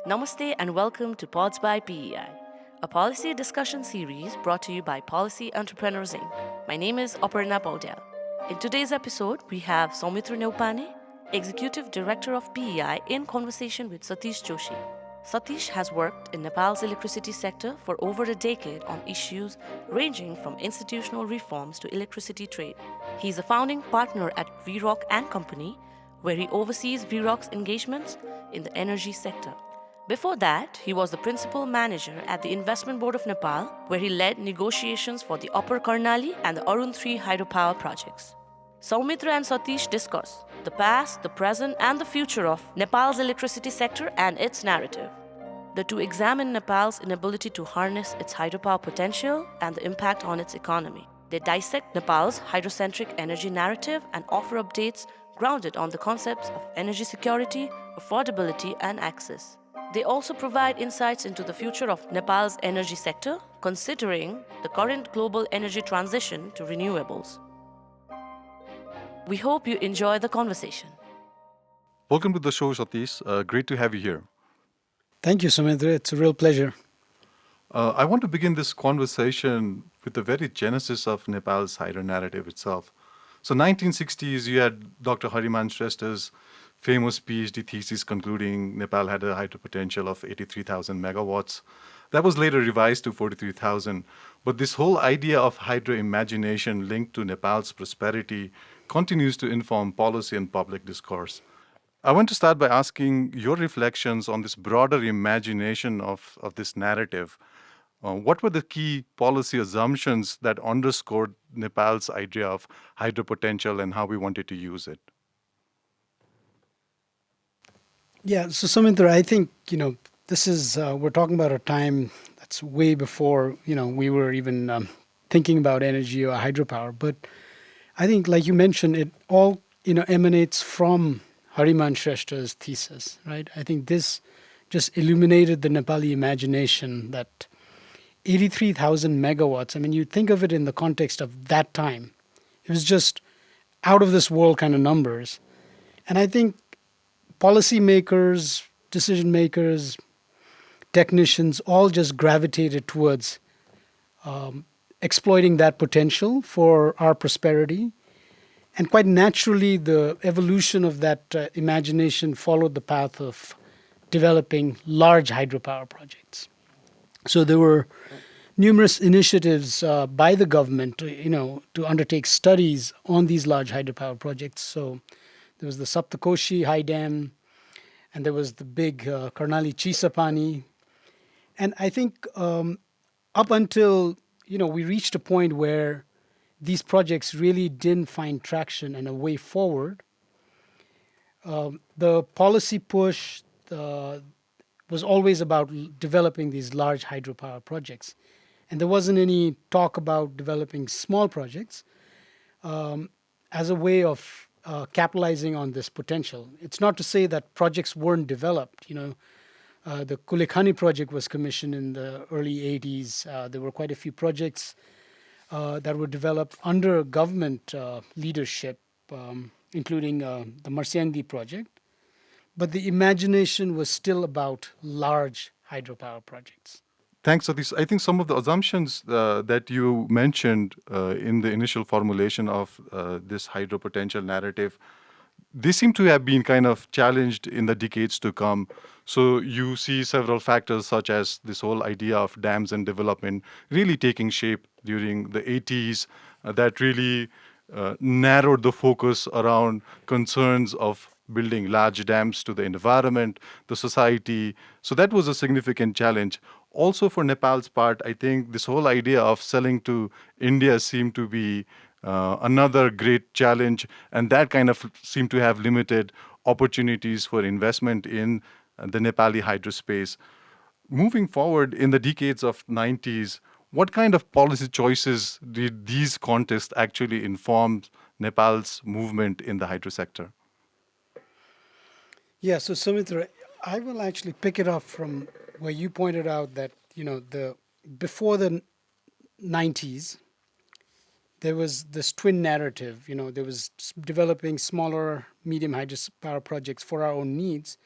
Namaste and welcome to Pods by PEI, a policy discussion series brought to you by Policy Entrepreneurs Inc. My name is Aparna Paudel. In today's episode, we have Soumitra Neupane, Executive Director of PEI, in conversation with Satish Joshi. Satish has worked in Nepal's electricity sector for over a decade on issues ranging from institutional reforms to electricity trade. He's a founding partner at VROC and Company, where he oversees VROC's engagements in the energy sector. Before that, he was the principal manager at the Investment Board of Nepal, where he led negotiations for the Upper Karnali and the Arun 3 hydropower projects. Soumitra and Satish discuss the past, the present, and the future of Nepal's electricity sector and its narrative. The two examine Nepal's inability to harness its hydropower potential and the impact on its economy. They dissect Nepal's hydrocentric energy narrative and offer updates grounded on the concepts of energy security, affordability, and access. They also provide insights into the future of Nepal's energy sector, considering the current global energy transition to renewables. We hope you enjoy the conversation. Welcome to the show, Satish. Great to have you here. Thank you, Sumitra. It's a real pleasure. I want to begin this conversation with the very genesis of Nepal's hydro narrative itself. So 1960s, you had Dr. Hariman Shrestha's famous PhD thesis concluding Nepal had a hydro potential of 83,000 megawatts. That was later revised to 43,000. But this whole idea of hydro imagination linked to Nepal's prosperity continues to inform policy and public discourse. I want to start by asking your reflections on this broader imagination of this narrative. What were the key policy assumptions that underscored Nepal's idea of hydro potential and how we wanted to use it? Yeah, so Sumitra, I think, this is, we're talking about a time that's way before, we were even thinking about energy or hydropower. But I think, like you mentioned, it all, emanates from Hariman Shrestha's thesis, right? I think this just illuminated the Nepali imagination that 83,000 megawatts, I mean, you think of it in the context of that time. It was just out of this world kind of numbers. And I think policymakers, decision makers, technicians all just gravitated towards exploiting that potential for our prosperity. And quite naturally, the evolution of that imagination followed the path of developing large hydropower projects. So there were numerous initiatives by the government, to undertake studies on these large hydropower projects. So there was the Saptakoshi High Dam, and there was the big Karnali Chisapani. And I think up until, we reached a point where these projects really didn't find traction and a way forward, the policy push was always about developing these large hydropower projects. And there wasn't any talk about developing small projects as a way of capitalizing on this potential. It's not to say that projects weren't developed. The Kulekhani project was commissioned in the early 80s. There were quite a few projects that were developed under government leadership, including the Marsiangdi project. But the imagination was still about large hydropower projects. Thanks, Satish. I think some of the assumptions that you mentioned in the initial formulation of this hydro potential narrative, they seem to have been kind of challenged in the decades to come. So you see several factors such as this whole idea of dams and development really taking shape during the 80s that really narrowed the focus around concerns of building large dams to the environment, the society. So that was a significant challenge. Also for Nepal's part, I think this whole idea of selling to India seemed to be another great challenge, and that kind of seemed to have limited opportunities for investment in the Nepali hydro space. Moving forward in the decades of 90s, what kind of policy choices did these contexts actually inform Nepal's movement in the hydro sector? Yeah, so Sumitra, I will actually pick it up from where you pointed out that, before the 90s, there was this twin narrative. There was developing smaller, medium hydropower projects for our own needs.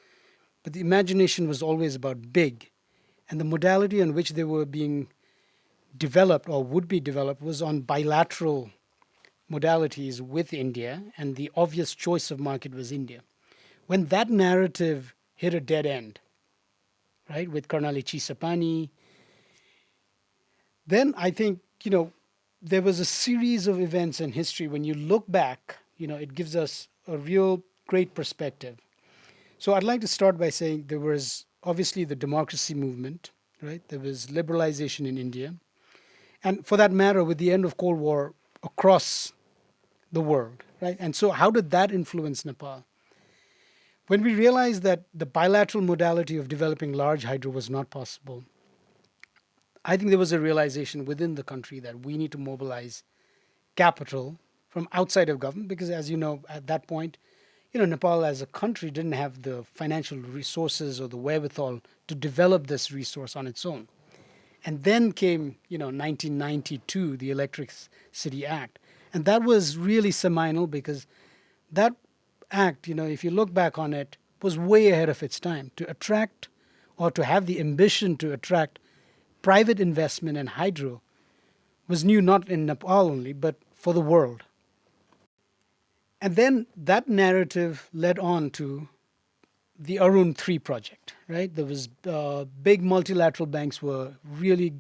but the imagination was always about big. And the modality on which they were being developed or would be developed was on bilateral modalities with India, and the obvious choice of market was India. When that narrative hit a dead end, right, with Karnali Chisapani, then I think, there was a series of events in history. When you look back, it gives us a real great perspective. So I'd like to start by saying there was obviously the democracy movement, right? There was liberalization in India. And for that matter, with the end of Cold War across the world, right? And so how did that influence Nepal? When we realized that the bilateral modality of developing large hydro was not possible, I think there was a realization within the country that we need to mobilize capital from outside of government because, as you know, at that point, Nepal as a country didn't have the financial resources or the wherewithal to develop this resource on its own. And then came, 1992, the Electricity Act. And that was really seminal because that act, if you look back on it, was way ahead of its time to attract or to have the ambition to attract private investment in hydro was new not in Nepal only, but for the world. And then that narrative led on to the Arun 3 project, right? There was big multilateral banks were really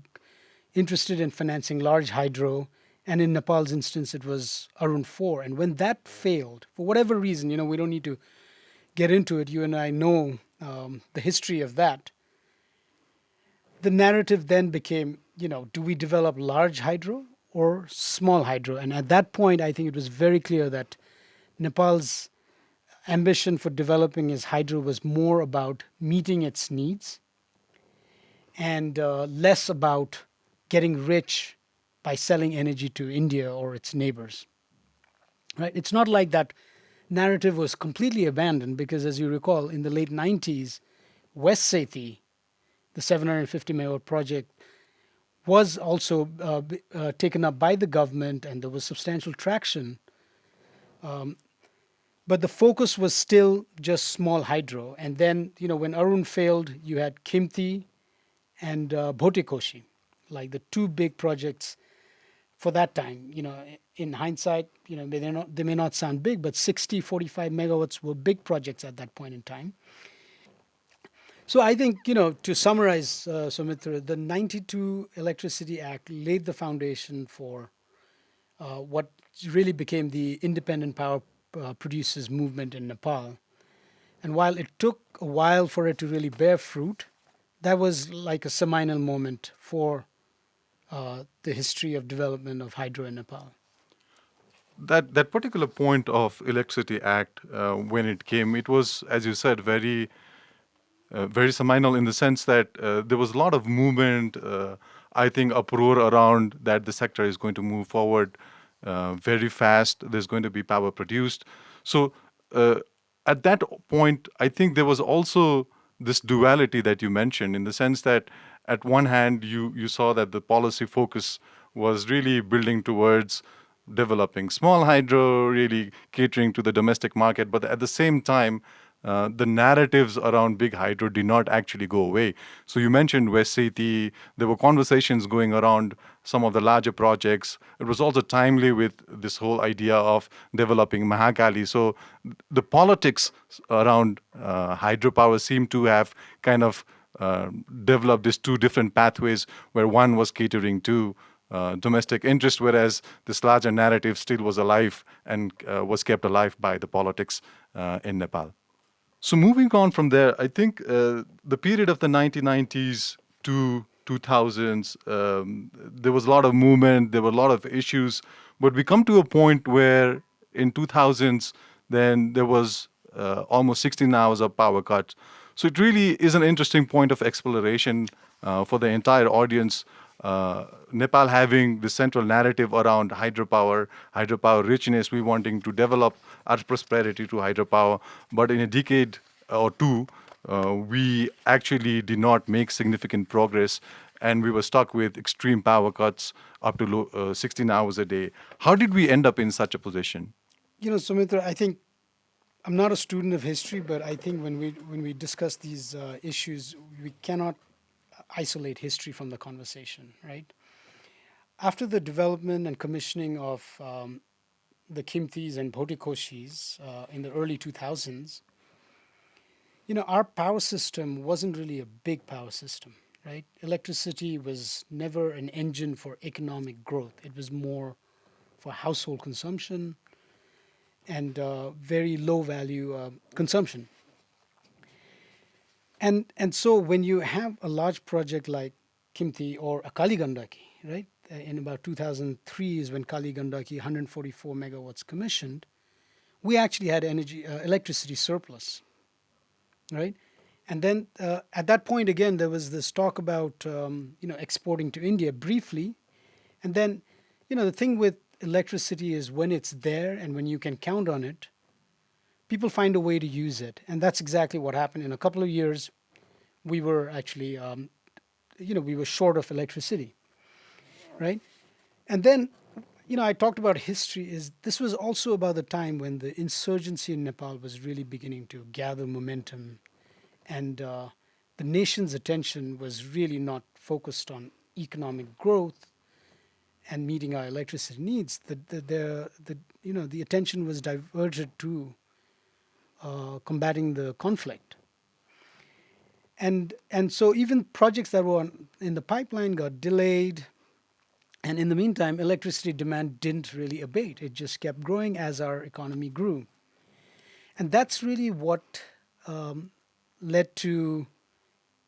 interested in financing large hydro. And in Nepal's instance, it was Arun 4. And when that failed, for whatever reason, we don't need to get into it. You and I know the history of that. The narrative then became, do we develop large hydro or small hydro? And at that point, I think it was very clear that Nepal's ambition for developing its hydro was more about meeting its needs and less about getting rich by selling energy to India or its neighbors. Right? It's not like that narrative was completely abandoned because, as you recall, in the late 90s, West Sethi, the 750 megawatt project, was also taken up by the government, and there was substantial traction. But the focus was still just small hydro. And then, when Arun failed, you had Khimti and Bhotikoshi, like the two big projects for that time. In hindsight, they may not sound big, but 45 megawatts were big projects at that point in time. So I think, to summarize, Sumitra, the 92 Electricity Act laid the foundation for what really became the independent power producers movement in Nepal. And while it took a while for it to really bear fruit, that was like a seminal moment for the history of development of hydro in Nepal. That particular point of Electricity Act, when it came, it was, as you said, very seminal in the sense that there was a lot of movement, I think uproar around that the sector is going to move forward very fast. There's going to be power produced. So at that point, I think there was also this duality that you mentioned in the sense that at one hand, you saw that the policy focus was really building towards developing small hydro, really catering to the domestic market. But at the same time, the narratives around big hydro did not actually go away. So you mentioned West Sethi. There were conversations going around some of the larger projects. It was also timely with this whole idea of developing Mahakali. So the politics around hydropower seem to have kind of developed these two different pathways where one was catering to domestic interest, whereas this larger narrative still was alive and was kept alive by the politics in Nepal. So moving on from there, I think the period of the 1990s to 2000s, there was a lot of movement, there were a lot of issues, but we come to a point where in 2000s, then there was almost 16 hours of power cuts. So it really is an interesting point of exploration for the entire audience. Nepal having the central narrative around hydropower richness, we wanting to develop our prosperity to hydropower. But in a decade or two, we actually did not make significant progress, and we were stuck with extreme power cuts up to 16 hours a day. How did we end up in such a position? Sumitra, I think I'm not a student of history, but I think when we discuss these issues, we cannot isolate history from the conversation, right? After the development and commissioning of the Kimthis and Bhotikoshis in the early 2000s, our power system wasn't really a big power system, right? Electricity was never an engine for economic growth. It was more for household consumption and very low value consumption. And so when you have a large project like Kimthi or a Kali Gandaki, right? In about 2003 is when Kali Gandaki 144 megawatts commissioned. We actually had electricity surplus, right? And then at that point again, there was this talk about exporting to India briefly, and then the thing with electricity is when it's there and when you can count on it, people find a way to use it, and that's exactly what happened. In a couple of years, we were actually we were short of electricity, right? And then I talked about history. Is this was also about the time when the insurgency in Nepal was really beginning to gather momentum, and the nation's attention was really not focused on economic growth and meeting our electricity needs. The attention was diverted to combating the conflict. And so even projects that were in the pipeline got delayed. And in the meantime, electricity demand didn't really abate. It just kept growing as our economy grew. And that's really what led to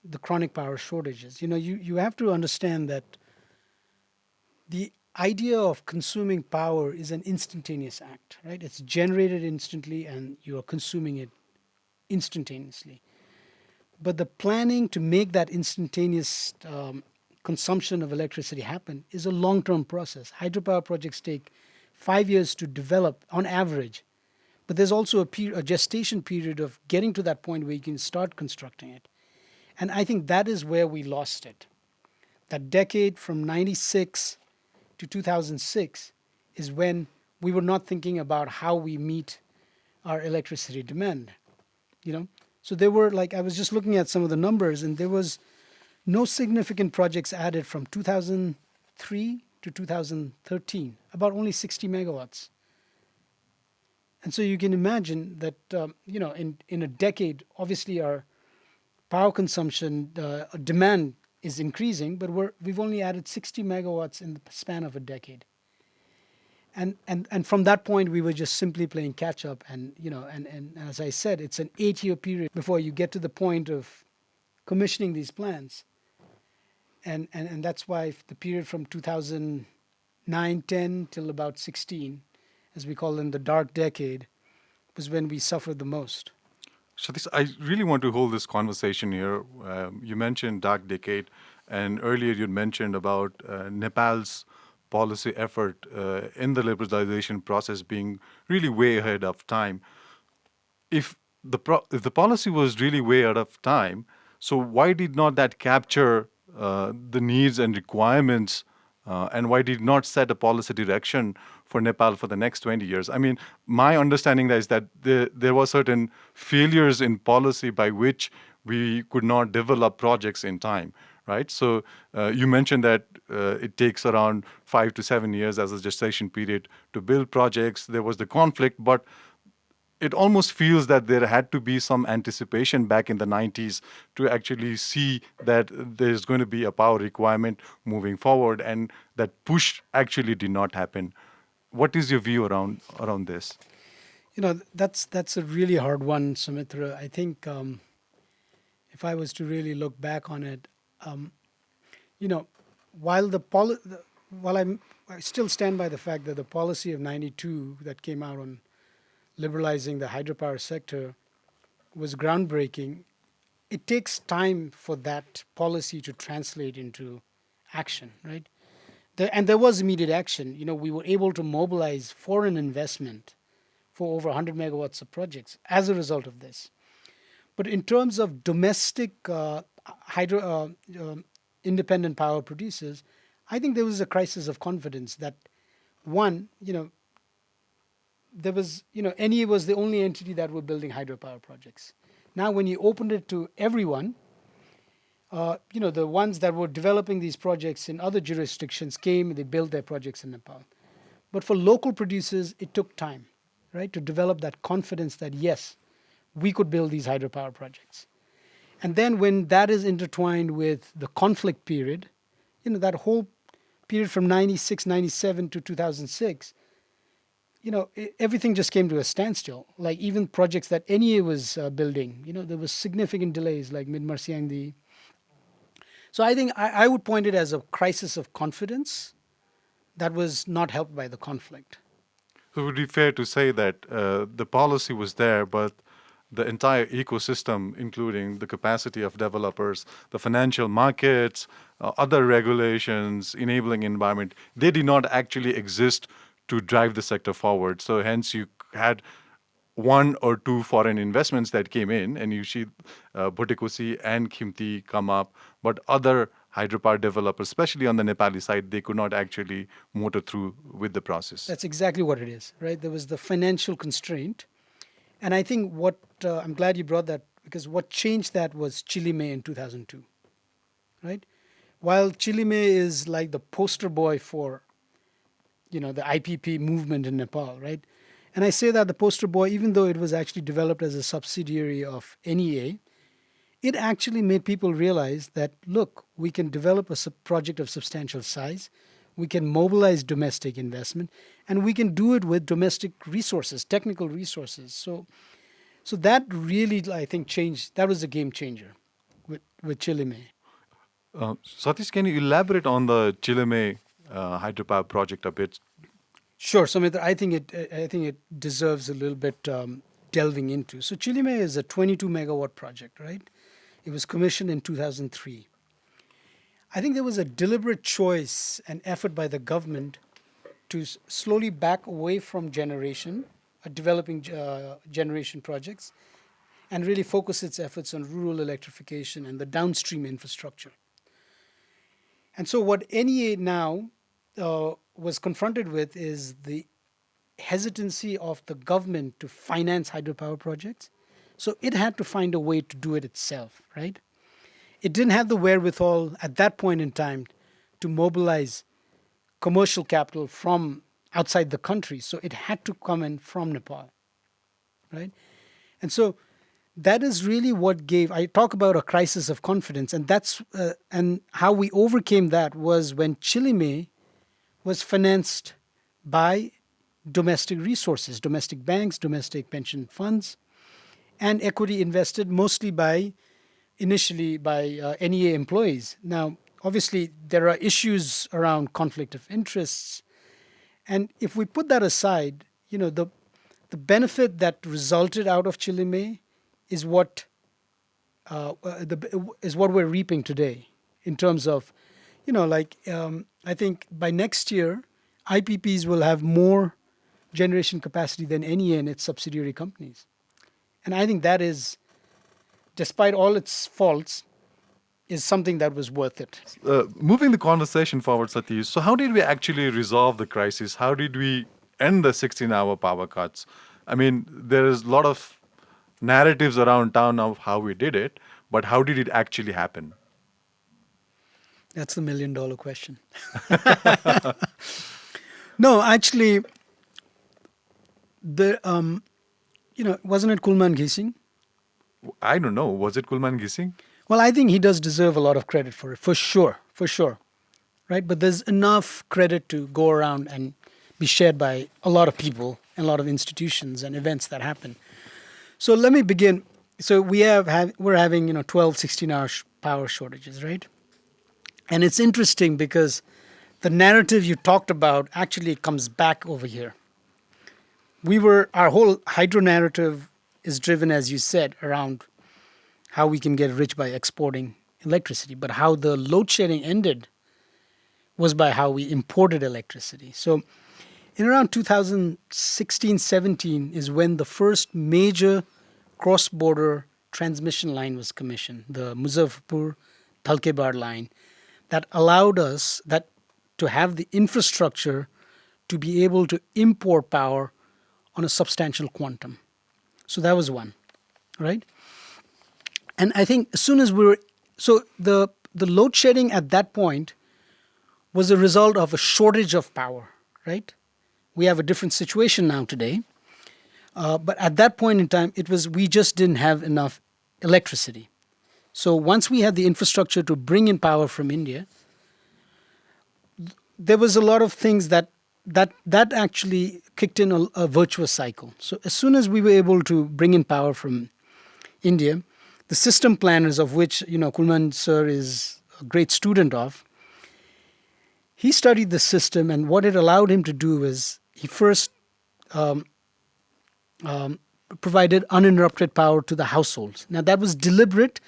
the chronic power shortages. You have to understand that the idea of consuming power is an instantaneous act, right? It's generated instantly and you are consuming it instantaneously. But the planning to make that instantaneous consumption of electricity happen is a long-term process. Hydropower projects take 5 years to develop on average, but there's also a gestation period of getting to that point where you can start constructing it. And I think that is where we lost it. That decade from 96 to 2006 is when we were not thinking about how we meet our electricity demand, So there were, like, I was just looking at some of the numbers, and there was no significant projects added from 2003 to 2013, about only 60 megawatts. And so you can imagine that, in a decade, obviously our power consumption demand is increasing, but we've only added 60 megawatts in the span of a decade. And from that point, we were just simply playing catch up. And as I said, it's an 8-year period before you get to the point of commissioning these plants. And that's why the period from 2009-10 till about 16, as we call them, the dark decade, was when we suffered the most. Satish, I really want to hold this conversation here. You mentioned dark decade, and earlier you mentioned about Nepal's policy effort in the liberalization process being really way ahead of time. If the policy was really way out of time, so why did not that capture the needs and requirements, and why did not set a policy direction for Nepal for the next 20 years? I mean, my understanding is that there were certain failures in policy by which we could not develop projects in time, right? So you mentioned that it takes around 5 to 7 years as a gestation period to build projects. There was the conflict, but it almost feels that there had to be some anticipation back in the 90s to actually see that there's going to be a power requirement moving forward, and that push actually did not happen. What is your view around this? That's a really hard one, Sumitra. I think if I was to really look back on it, you know, while I still stand by the fact that the policy of '92 that came out on liberalizing the hydropower sector was groundbreaking. It takes time for that policy to translate into action, right? And there was immediate action. We were able to mobilize foreign investment for over 100 megawatts of projects as a result of this. But in terms of domestic independent power producers, I think there was a crisis of confidence that, one, there was, NEA was the only entity that were building hydropower projects. Now, when you opened it to everyone, the ones that were developing these projects in other jurisdictions came and they built their projects in Nepal. But for local producers, it took time, right, to develop that confidence that yes, we could build these hydropower projects. And then when that is intertwined with the conflict period, that whole period from 96, 97 to 2006, everything just came to a standstill. Like even projects that NEA was building, there was significant delays like Mid-Marsiangdi. So I think I would point it as a crisis of confidence that was not helped by the conflict. So it would be fair to say that the policy was there, but the entire ecosystem, including the capacity of developers, the financial markets, other regulations, enabling environment, they did not actually exist to drive the sector forward. So hence you had one or two foreign investments that came in, and you see Bhutikosi and Khimti come up, but other hydropower developers, especially on the Nepali side, they could not actually motor through with the process. That's exactly what it is, right? There was the financial constraint. And I think I'm glad you brought that, because what changed that was Chilime in 2002, right? While Chilime is like the poster boy for, the IPP movement in Nepal, right? And I say that the poster boy, even though it was actually developed as a subsidiary of NEA, it actually made people realize that, look, we can develop a project of substantial size, we can mobilize domestic investment, and we can do it with domestic resources, technical resources. So that really, I think, changed. That was a game changer with Chilime. Satish, can you elaborate on the Chilime hydropower project a bit? Sure, Sumitra. I think it deserves a little bit delving into. So Chilime is a 22 megawatt project, right? It was commissioned in 2003. I think there was a deliberate choice and effort by the government to slowly back away from developing generation projects, and really focus its efforts on rural electrification and the downstream infrastructure. And so what NEA now was confronted with is the hesitancy of the government to finance hydropower projects. So it had to find a way to do it itself, right? It didn't have the wherewithal at that point in time to mobilize commercial capital from outside the country. So it had to come in from Nepal, right? And so that is really what I talk about a crisis of confidence. And and how we overcame that was when Chilime was financed by domestic resources, domestic banks, domestic pension funds, and equity invested mostly initially by NEA employees. Now, obviously, there are issues around conflict of interests. And if we put that aside, the benefit that resulted out of Chilime is what we're reaping today in terms of, I think by next year, IPPs will have more generation capacity than NEA and its subsidiary companies. And I think that is, despite all its faults, is something that was worth it. Moving the conversation forward, Satish, so how did we actually resolve the crisis? How did we end the 16-hour power cuts? I mean, there is a lot of narratives around town of how we did it, but how did it actually happen? That's the million-dollar question. No, actually, wasn't it Kulman Gising? I don't know. Was it Kulman Gising? Well, I think he does deserve a lot of credit for it, for sure, right? But there's enough credit to go around and be shared by a lot of people and a lot of institutions and events that happen. So let me begin. So we're having 12, 16-hour power shortages, right? And it's interesting because the narrative you talked about actually comes back over here. Our whole hydro narrative is driven, as you said, around how we can get rich by exporting electricity, but how the load shedding ended was by how we imported electricity. So in around 2016-17 is when the first major cross-border transmission line was commissioned, the Muzaffarpur-Dhalkebar line, that allowed us to have the infrastructure to be able to import power on a substantial quantum. So that was one, right? And I think as soon as the load shedding at that point was a result of a shortage of power, right? We have a different situation now today. But at that point in time, we just didn't have enough electricity. So once we had the infrastructure to bring in power from India, there was a lot of things that actually kicked in a virtuous cycle. So as soon as we were able to bring in power from India, the system planners, of which Kulman sir is a great student of, he studied the system, and what it allowed him to do is he first provided uninterrupted power to the households. Now that was deliberate,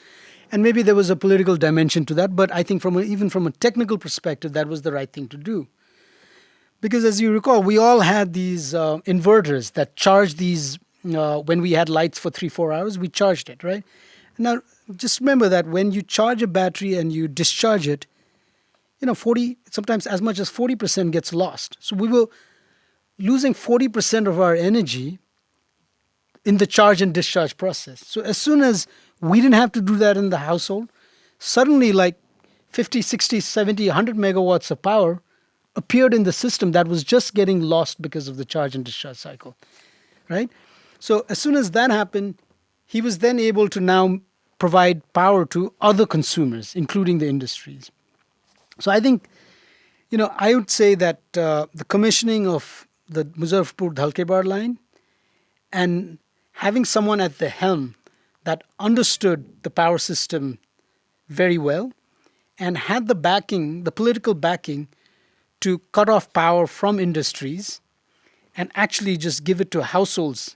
and maybe there was a political dimension to that, but I think even from a technical perspective, that was the right thing to do. Because as you recall, we all had these inverters that charged these, when we had lights for 3-4 hours, we charged it, right? Now, just remember that when you charge a battery and you discharge it, 40, sometimes as much as 40% gets lost. So we were losing 40% of our energy in the charge and discharge process. So as soon as we didn't have to do that in the household, suddenly like 50, 60, 70, 100 megawatts of power appeared in the system that was just getting lost because of the charge and discharge cycle, right? So as soon as that happened, he was then able to now provide power to other consumers, including the industries. So I think, I would say that the commissioning of the Muzaffarpur-Dhalkebar line and having someone at the helm that understood the power system very well and had the political backing to cut off power from industries and actually just give it to households,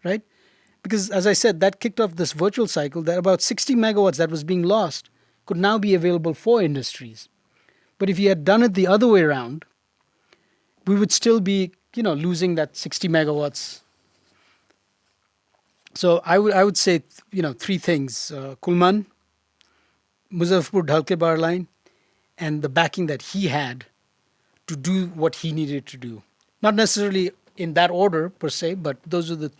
right? Because as I said, that kicked off this virtual cycle that about 60 megawatts that was being lost could now be available for industries. But if you had done it the other way around, we would still be, losing that 60 megawatts. So I would say, three things: Kulman, Muzaffarpur-Dhalkebar line, and the backing that he had to do what he needed to do. Not necessarily in that order per se, but those are the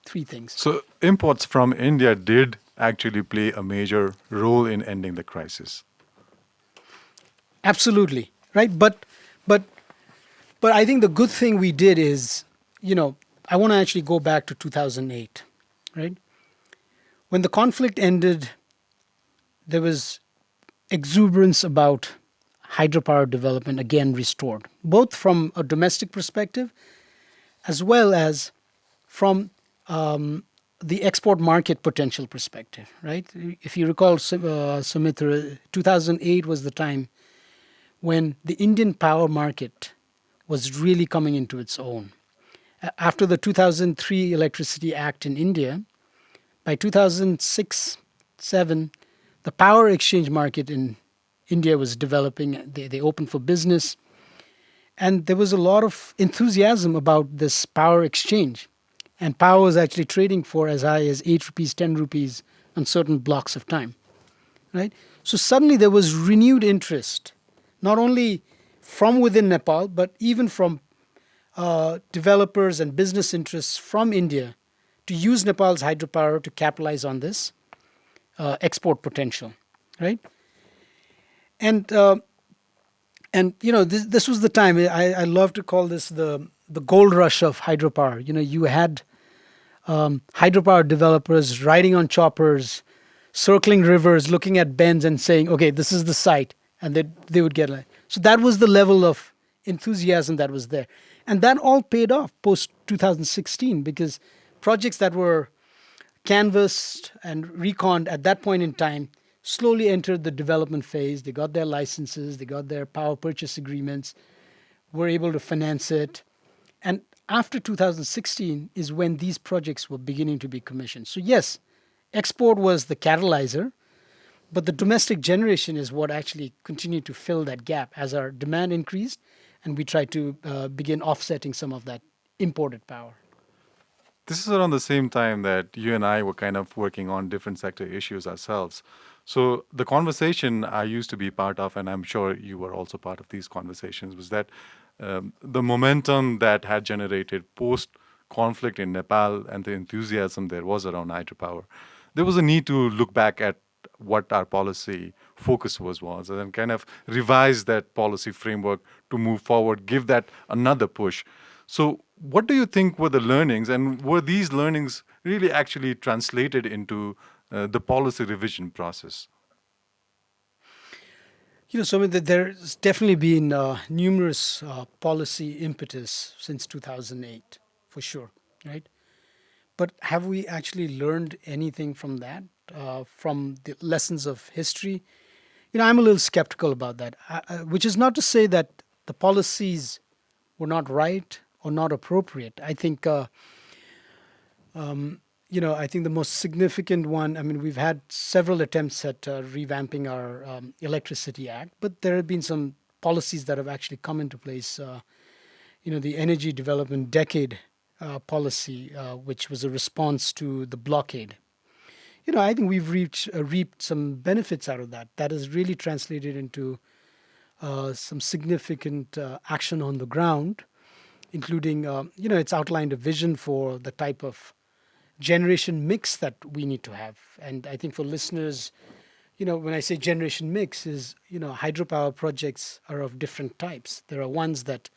three things. So imports from India did actually play a major role in ending the crisis. Absolutely, right? But I think the good thing we did is, I want to actually go back to 2008, right? When the conflict ended, there was exuberance about hydropower development again restored, both from a domestic perspective as well as from the export market potential perspective, right? If you recall, Sumitra, 2008 was the time when the Indian power market was really coming into its own. After the 2003 Electricity Act in India, by 2006-07, the power exchange market in India was developing. They opened for business. And there was a lot of enthusiasm about this power exchange. And power was actually trading for as high as 8 rupees, 10 rupees on certain blocks of time, right? So suddenly there was renewed interest, not only from within Nepal, but even from developers and business interests from India to use Nepal's hydropower to capitalize on this export potential, right? And this was the time. I love to call this the gold rush of hydropower. You had hydropower developers riding on choppers, circling rivers, looking at bends and saying, okay, this is the site. And they would get it. So that was the level of enthusiasm that was there. And that all paid off post 2016 because projects that were canvassed and reconned at that point in time slowly entered the development phase. They got their licenses, they got their power purchase agreements, were able to finance it. And after 2016 is when these projects were beginning to be commissioned. So yes, export was the catalyzer, but the domestic generation is what actually continued to fill that gap as our demand increased and we tried to begin offsetting some of that imported power. This is around the same time that you and I were kind of working on different sector issues ourselves. So the conversation I used to be part of, and I'm sure you were also part of these conversations, was that the momentum that had generated post conflict in Nepal and the enthusiasm there was around hydropower, there was a need to look back at what our policy focus was and then kind of revise that policy framework to move forward, give that another push. So what do you think were the learnings, and were these learnings really actually translated into the policy revision process? So there's definitely been numerous policy impetus since 2008, for sure, right? But have we actually learned anything from that, from the lessons of history? I'm a little skeptical about that, which is not to say that the policies were not right or not appropriate. I think the most significant one, I mean, we've had several attempts at revamping our Electricity Act, but there have been some policies that have actually come into place. The Energy Development Decade policy, which was a response to the blockade. I think we've reaped some benefits out of that. That has really translated into some significant action on the ground, including, it's outlined a vision for the type of generation mix that we need to have. And I think for listeners, when I say generation mix is, hydropower projects are of different types. There are ones that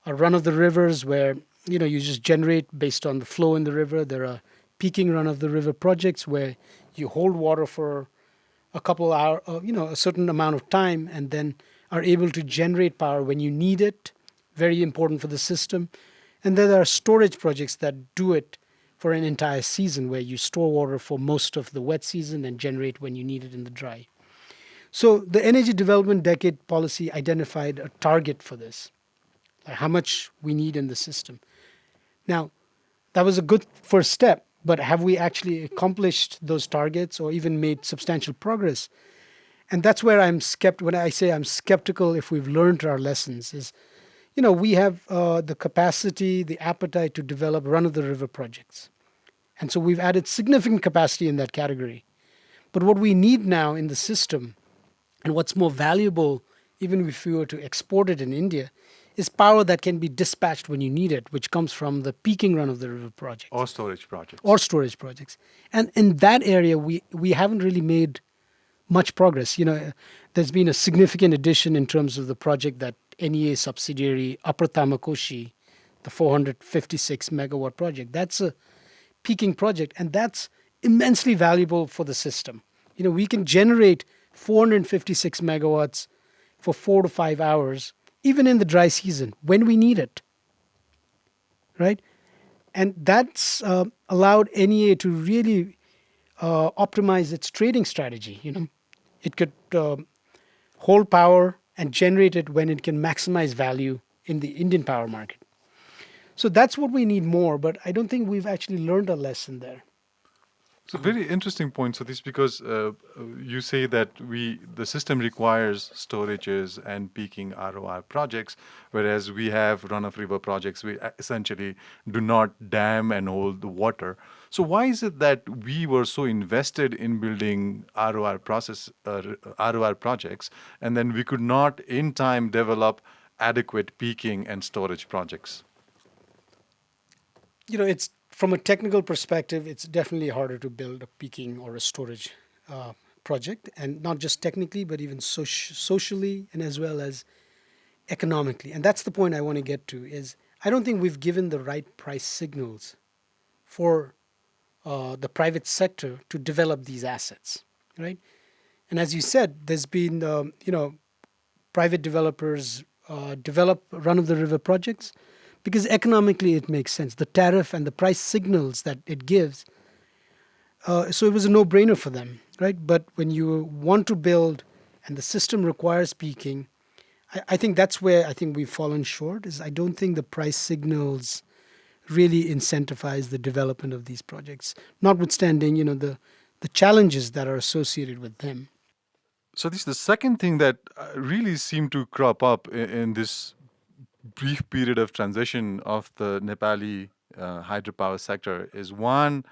are run of the rivers where, you just generate based on the flow in the river. There are peaking run of the river projects where you hold water for a couple hours, a certain amount of time, and then are able to generate power when you need it. Very important for the system. And then there are storage projects that do it for an entire season, where you store water for most of the wet season and generate when you need it in the dry. So the Energy Development Decade policy identified a target for this, like how much we need in the system. Now, that was a good first step, but have we actually accomplished those targets or even made substantial progress? And that's where when I say I'm skeptical if we've learned our lessons is, we have the capacity, the appetite to develop run-of-the-river projects. And so we've added significant capacity in that category. But what we need now in the system, and what's more valuable, even if we were to export it in India, is power that can be dispatched when you need it, which comes from the peaking run-of-the-river projects. Or storage projects. And in that area, we haven't really made much progress. There's been a significant addition in terms of the project that NEA subsidiary Upper Tamakoshi, the 456 megawatt project. That's a peaking project, and that's immensely valuable for the system. We can generate 456 megawatts for 4 to 5 hours, even in the dry season, when we need it, right? And that's allowed NEA to really optimize its trading strategy. It could hold power and generate it when it can maximize value in the Indian power market. So that's what we need more, but I don't think we've actually learned a lesson there. So very interesting point, Satish, because you say that the system requires storages and peaking ROR projects, whereas we have run-of-river projects. We essentially do not dam and hold the water. So why is it that we were so invested in building ROR projects, and then we could not in time develop adequate peaking and storage projects? It's from a technical perspective, it's definitely harder to build a peaking or a storage project, and not just technically, but even socially and as well as economically. And that's the point I want to get to is I don't think we've given the right price signals for the private sector to develop these assets, right? And as you said, there's been, private developers develop run-of-the-river projects because economically it makes sense. The tariff and the price signals that it gives. So it was a no-brainer for them, right? But when you want to build and the system requires peaking, I think that's where I think we've fallen short. Is I don't think the price signals really incentivize the development of these projects, notwithstanding, the challenges that are associated with them. So this is the second thing that really seemed to crop up in this brief period of transition of the Nepali hydropower sector is one,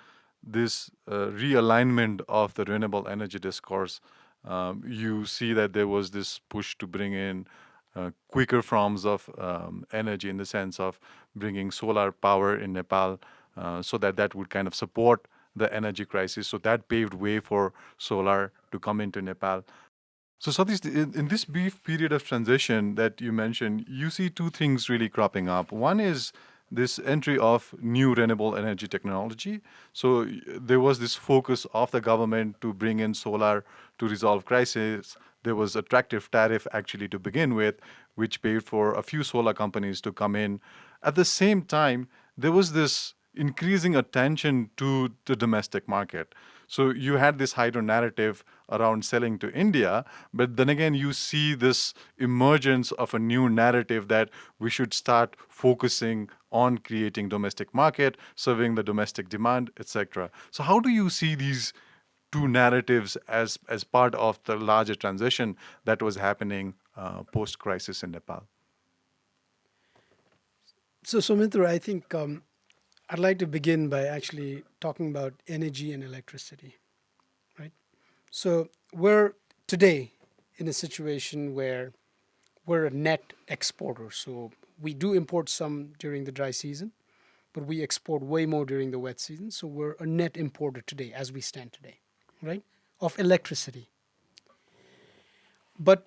this realignment of the renewable energy discourse. You see that there was this push to bring in quicker forms of energy in the sense of bringing solar power in Nepal, so that that would kind of support the energy crisis. So that paved way for solar to come into Nepal. So Satish, in this brief period of transition that you mentioned, you see two things really cropping up. One is this entry of new renewable energy technology. So there was this focus of the government to bring in solar to resolve crisis. There was attractive tariff actually to begin with, which paid for a few solar companies to come in. At the same time, there was this increasing attention to the domestic market. So you had this hydro narrative around selling to India, but then again, you see this emergence of a new narrative that we should start focusing on creating domestic market, serving the domestic demand, etc. So how do you see these two narratives as part of the larger transition that was happening post-crisis in Nepal? So, Sumitra, I think I'd like to begin by actually talking about energy and electricity, right? So, we're today in a situation where we're a net exporter. So, we do import some during the dry season, but we export way more during the wet season. So, we're a net importer today as we stand today, right? Of electricity. But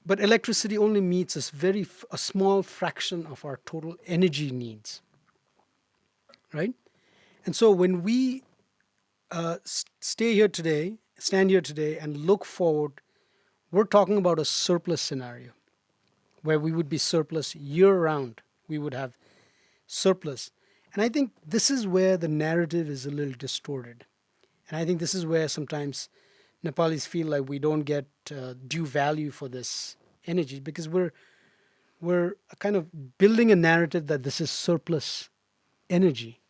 electricity only meets a small fraction of our total energy needs, right? And so when we stand here today, and look forward, we're talking about a surplus scenario where we would be surplus year round. We would have surplus. And I think this is where the narrative is a little distorted. And I think this is where sometimes Nepalis feel like we don't get due value for this energy, because we're kind of building a narrative that this is surplus energy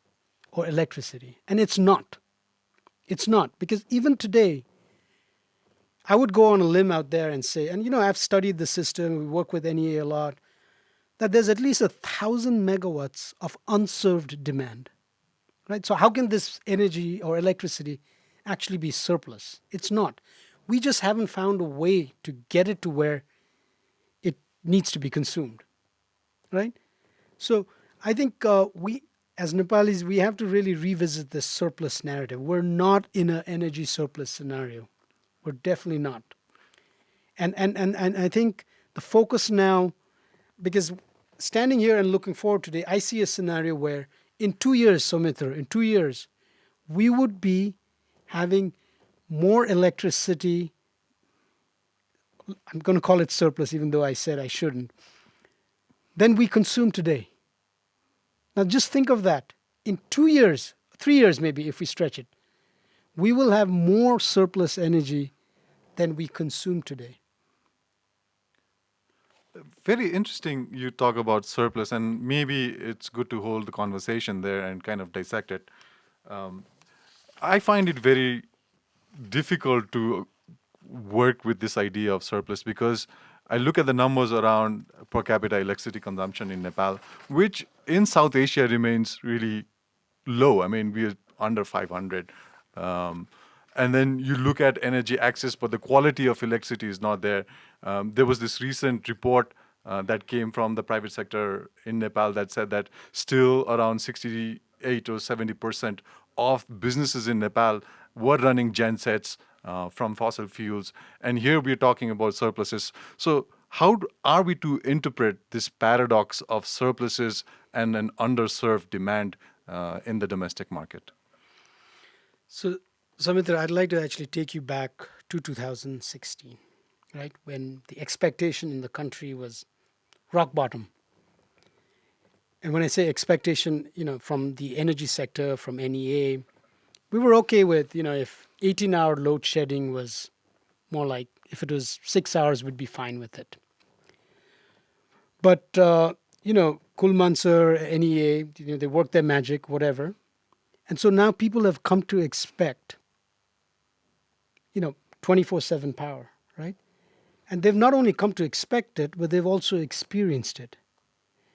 or electricity. And it's not. It's not. Because even today, I would go on a limb out there and say, and I've studied the system, we work with NEA a lot, that there's at least 1,000 megawatts of unserved demand. Right? So how can this energy or electricity actually be surplus? It's not. We just haven't found a way to get it to where it needs to be consumed. Right? So I think we, as Nepalis, we have to really revisit this surplus narrative. We're not in an energy surplus scenario. We're definitely not. And I think the focus now, because standing here and looking forward today, I see a scenario where in 2 years, Soumitra, in 2 years, we would be having more electricity. I'm going to call it surplus, even though I said I shouldn't, than we consume today. Now just think of that. In 2 years, 3 years maybe, if we stretch it, we will have more surplus energy than we consume today. Very interesting you talk about surplus, and maybe it's good to hold the conversation there and kind of dissect it. I find it very difficult to work with this idea of surplus because I look at the numbers around per capita electricity consumption in Nepal, which in South Asia remains really low. I mean, we are under 500. And then you look at energy access, but the quality of electricity is not there. There was this recent report that came from the private sector in Nepal that said that still around 68 or 70% of businesses in Nepal were running gensets from fossil fuels. And here we're talking about surpluses. So how are we to interpret this paradox of surpluses and an underserved demand in the domestic market? So, Samitra, I'd like to actually take you back to 2016, right, when the expectation in the country was rock bottom. And when I say expectation, from the energy sector, from NEA, we were okay with, if 18-hour load shedding was more like, if it was 6 hours, we'd be fine with it. But, Kulmansur, NEA, they work their magic, whatever. And so now people have come to expect 24/7 power, right? And they've not only come to expect it, but they've also experienced it.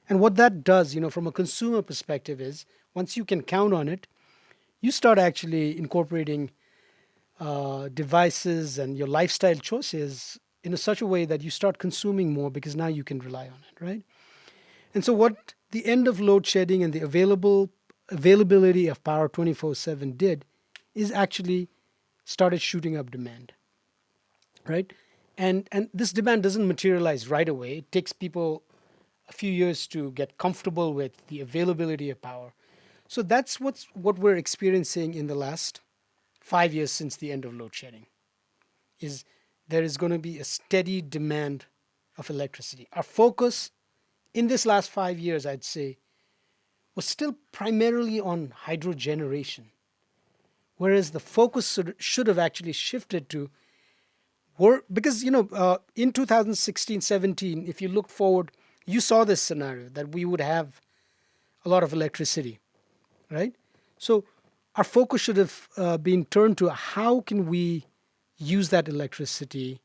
And what that does, from a consumer perspective is, once you can count on it, you start actually incorporating devices and your lifestyle choices in such a way that you start consuming more because now you can rely on it, right? And so what the end of load shedding and the availability of power 24/7 did is actually started shooting up demand, right? And this demand doesn't materialize right away. It takes people a few years to get comfortable with the availability of power. So that's what we're experiencing in the last 5 years since the end of load shedding. Is there is going to be a steady demand of electricity. Our focus in this last 5 years, I'd say, was still primarily on hydro generation, whereas the focus should have actually shifted to work. Because in 2016-17, if you look forward, you saw this scenario that we would have a lot of electricity, right? So our focus should have been turned to how can we use that electricity,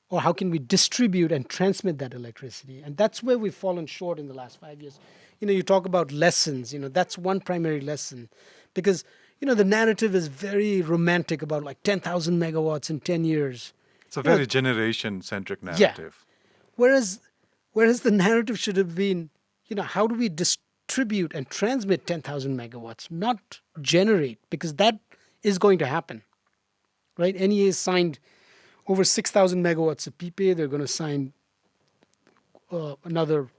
or how can we distribute and transmit that electricity? And that's where we've fallen short in the last 5 years. You talk about lessons, that's one primary lesson. Because, the narrative is very romantic about like 10,000 megawatts in 10 years. It's a very generation-centric Yeah. narrative. Whereas the narrative should have been, how do we distribute and transmit 10,000 megawatts, not generate, because that is going to happen, right? NEA has signed over 6,000 megawatts of PPA. They're going to sign another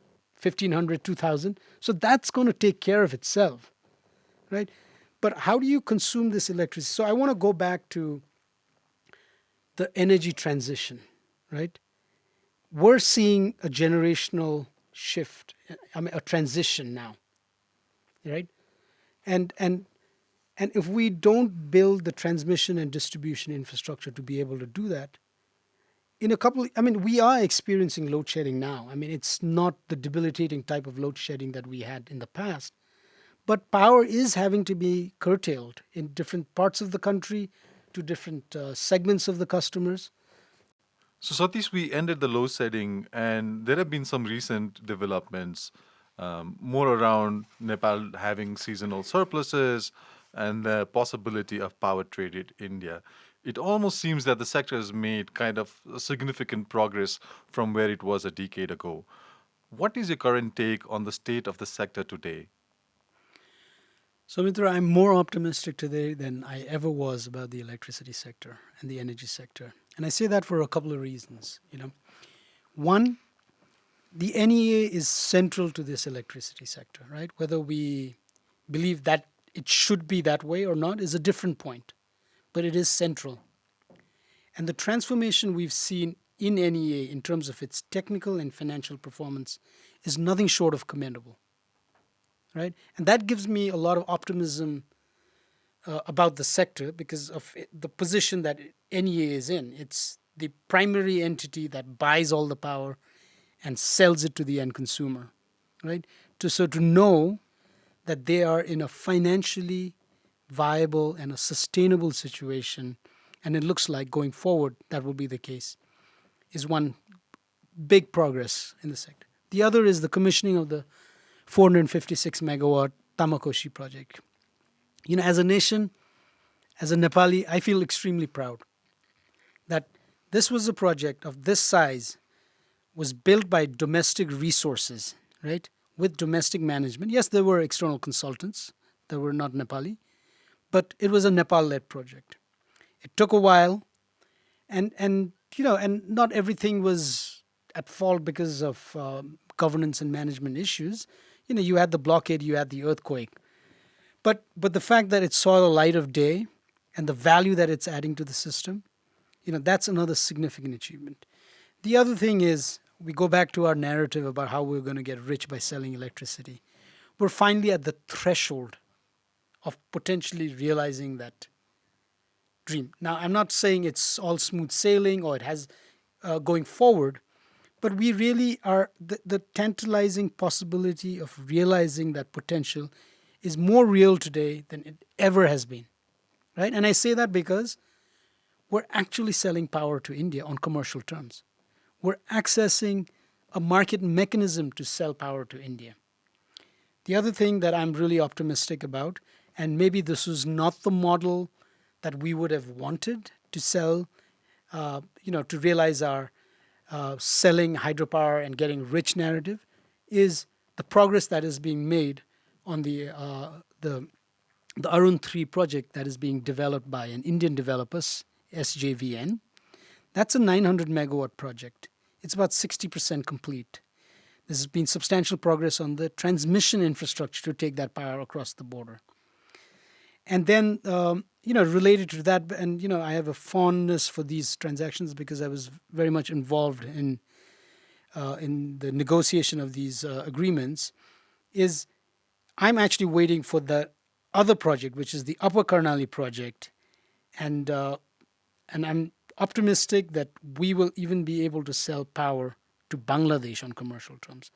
1,500, 2,000. So that's going to take care of itself, right? But how do you consume this electricity? So I want to go back to the energy transition, right? We're seeing a generational shift, a transition now, right? And if we don't build the transmission and distribution infrastructure to be able to do that, we are experiencing load shedding now. It's not the debilitating type of load shedding that we had in the past, but power is having to be curtailed in different parts of the country to different segments of the customers. So, Satish, we ended the load shedding, and there have been some recent developments, more around Nepal having seasonal surpluses and the possibility of power traded India. It almost seems that the sector has made kind of significant progress from where it was a decade ago. What is your current take on the state of the sector today? So, Mitra, I'm more optimistic today than I ever was about the electricity sector and the energy sector. And I say that for a couple of reasons. One, the NEA is central to this electricity sector, right? Whether we believe that it should be that way or not is a different point, but it is central. And the transformation we've seen in NEA in terms of its technical and financial performance is nothing short of commendable, right? And that gives me a lot of optimism about the sector because of the position that NEA is in. It's the primary entity that buys all the power and sells it to the end consumer, right? So to know that they are in a financially viable and a sustainable situation, and it looks like going forward that will be the case, is one big progress in the sector. The other is the commissioning of the 456 megawatt Tamakoshi project. As a nation, as a Nepali, I feel extremely proud that this was a project of this size, was built by domestic resources, right? With domestic management. Yes, there were external consultants that were not Nepali, but it was a Nepal-led project. It took a while, and not everything was at fault because of governance and management issues. You had the blockade, you had the earthquake, but the fact that it saw the light of day and the value that it's adding to the system, that's another significant achievement. The other thing is, we go back to our narrative about how we're going to get rich by selling electricity. We're finally at the threshold of potentially realizing that dream. Now, I'm not saying it's all smooth sailing or it has going forward, but we really are, the tantalizing possibility of realizing that potential is more real today than it ever has been, right? And I say that because we're actually selling power to India on commercial terms. We're accessing a market mechanism to sell power to India. The other thing that I'm really optimistic about, and maybe this was not the model that we would have wanted to sell to realize our selling hydropower and getting rich narrative is the progress that is being made on the Arun 3 project that is being developed by an Indian developer, SJVN. That's a 900 megawatt project. It's about 60% complete. There's been substantial progress on the transmission infrastructure to take that power across the border. And then, related to that, and I have a fondness for these transactions because I was very much involved in the negotiation of these agreements. Is I'm actually waiting for the other project, which is the Upper Karnali project, and I'm optimistic that we will even be able to sell power to Bangladesh on commercial terms.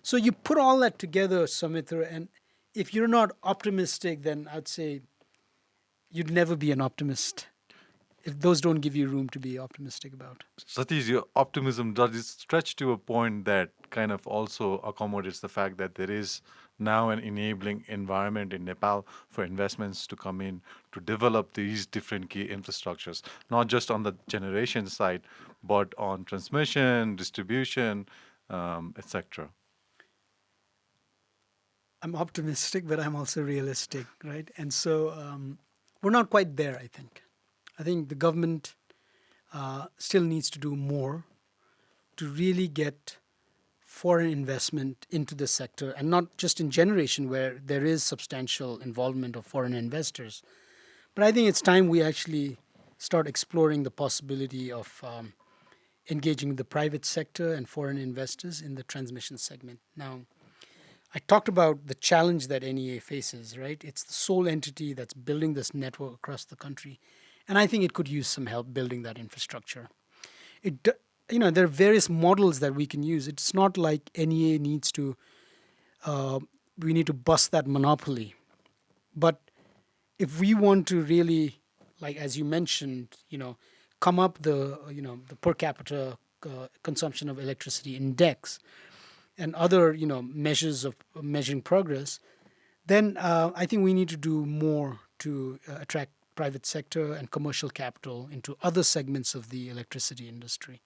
So you put all that together, Samitra, and if you're not optimistic, then I'd say you'd never be an optimist if those don't give you room to be optimistic about. Satish, your optimism, does it stretch to a point that kind of also accommodates the fact that there is now an enabling environment in Nepal for investments to come in to develop these different key infrastructures, not just on the generation side, but on transmission, distribution, etc.? I'm optimistic, but I'm also realistic, right? And so we're not quite there, I think. I think the government still needs to do more to really get foreign investment into the sector, and not just in generation where there is substantial involvement of foreign investors. But I think it's time we actually start exploring the possibility of engaging the private sector and foreign investors in the transmission segment. Now, I talked about the challenge that NEA faces, right? It's the sole entity that's building this network across the country. And I think it could use some help building that infrastructure. There are various models that we can use. It's not like NEA we need to bust that monopoly. But if we want to really, like as you mentioned, come up the per capita consumption of electricity index and other measures of measuring progress, then I think we need to do more to attract private sector and commercial capital into other segments of the electricity industry.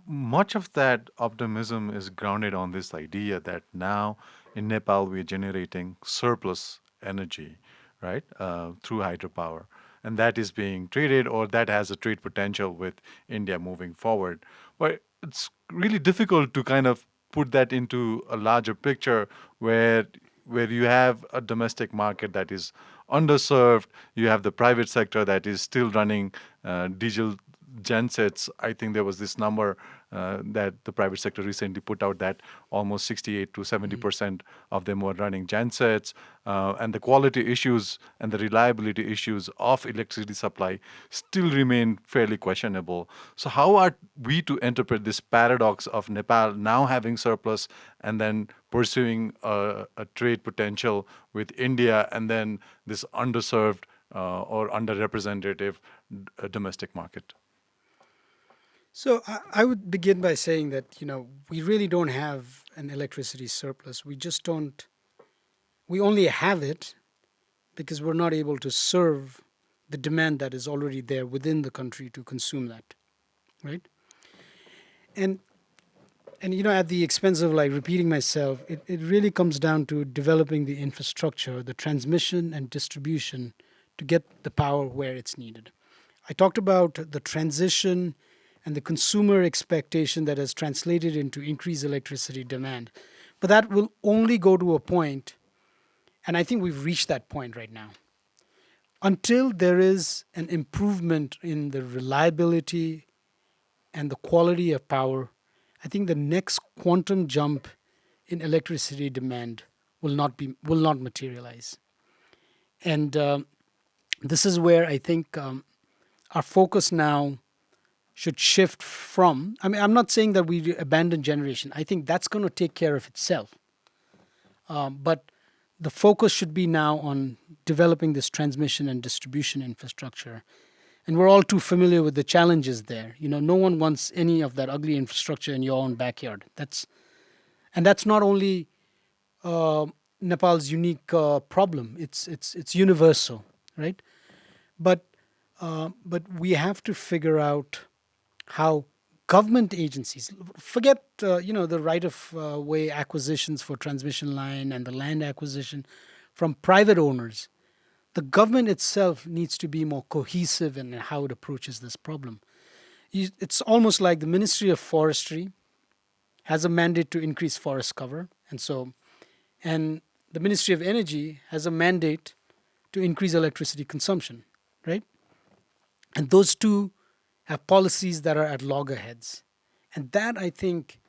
Much of that optimism is grounded on this idea that now in Nepal we're generating surplus energy, right, through hydropower. And that is being traded, or that has a trade potential with India moving forward. But it's really difficult to kind of put that into a larger picture where you have a domestic market that is underserved, you have the private sector that is still running diesel gensets. I think there was this number that the private sector recently put out that almost 68 to 70% of them were running gensets, and the quality issues and the reliability issues of electricity supply still remain fairly questionable. So how are we to interpret this paradox of Nepal now having surplus and then pursuing a trade potential with India, and then this underserved or underrepresentative domestic market? So I would begin by saying that, we really don't have an electricity surplus. We only have it because we're not able to serve the demand that is already there within the country to consume that, right? And at the expense of like repeating myself, it really comes down to developing the infrastructure, the transmission and distribution to get the power where it's needed. I talked about the transition and the consumer expectation that has translated into increased electricity demand. But that will only go to a point, and I think we've reached that point right now. Until there is an improvement in the reliability and the quality of power, I think the next quantum jump in electricity demand will not materialize. And this is where I think our focus now should shift from. I mean, I'm not saying that we abandon generation. I think that's going to take care of itself. But the focus should be now on developing this transmission and distribution infrastructure. And we're all too familiar with the challenges there. No one wants any of that ugly infrastructure in your own backyard. That's not only Nepal's unique problem. It's universal, right? But But we have to figure out how government agencies forget, the right of way acquisitions for transmission line and the land acquisition from private owners. The government itself needs to be more cohesive in how it approaches this problem. It's almost like the Ministry of Forestry has a mandate to increase forest cover, and the Ministry of Energy has a mandate to increase electricity consumption, right? And those two have policies that are at loggerheads. And that, I think,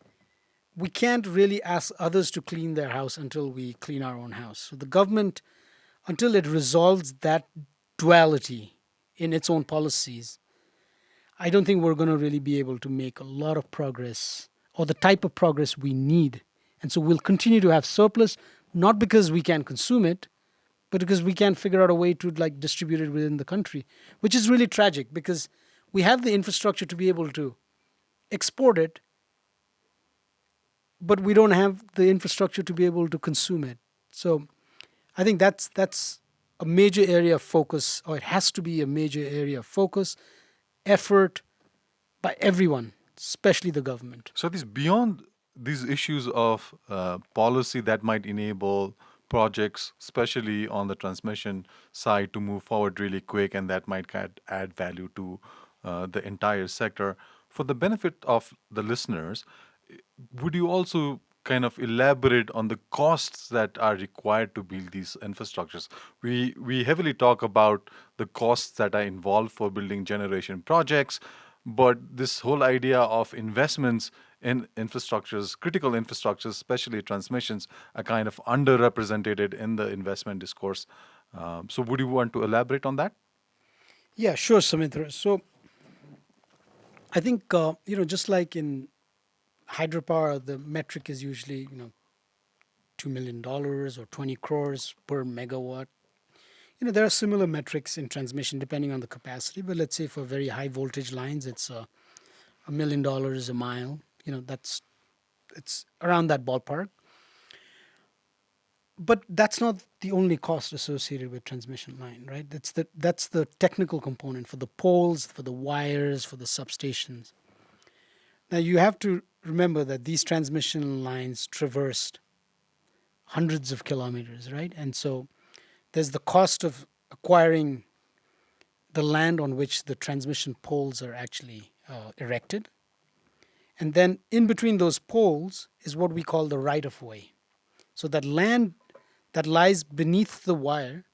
we can't really ask others to clean their house until we clean our own house. So the government, until it resolves that duality in its own policies, I don't think we're going to really be able to make a lot of progress or the type of progress we need. And so we'll continue to have surplus, not because we can't consume it, but because we can't figure out a way to like distribute it within the country, which is really tragic because we have the infrastructure to be able to export it, but we don't have the infrastructure to be able to consume it. So I think that's a major area of focus, or it has to be a major area of focus, effort by everyone, especially the government. So this beyond these issues of policy that might enable projects, especially on the transmission side, to move forward really quick, and that might add value to the entire sector. For the benefit of the listeners, would you also kind of elaborate on the costs that are required to build these infrastructures? We heavily talk about the costs that are involved for building generation projects, but this whole idea of investments in infrastructures, critical infrastructures, especially transmissions, are kind of underrepresented in the investment discourse. So would you want to elaborate on that? Yeah, sure, Samitra. So I think, just like in hydropower, the metric is usually, $2 million or 20 crores per megawatt. There are similar metrics in transmission depending on the capacity, but let's say for very high voltage lines, it's $1 million a mile. It's around that ballpark. But that's not the only cost associated with transmission line, right? That's the technical component for the poles, for the wires, for the substations. Now you have to remember that these transmission lines traversed hundreds of kilometers, right? And so there's the cost of acquiring the land on which the transmission poles are actually erected. And then in between those poles is what we call the right of way. So that land that lies beneath the wire,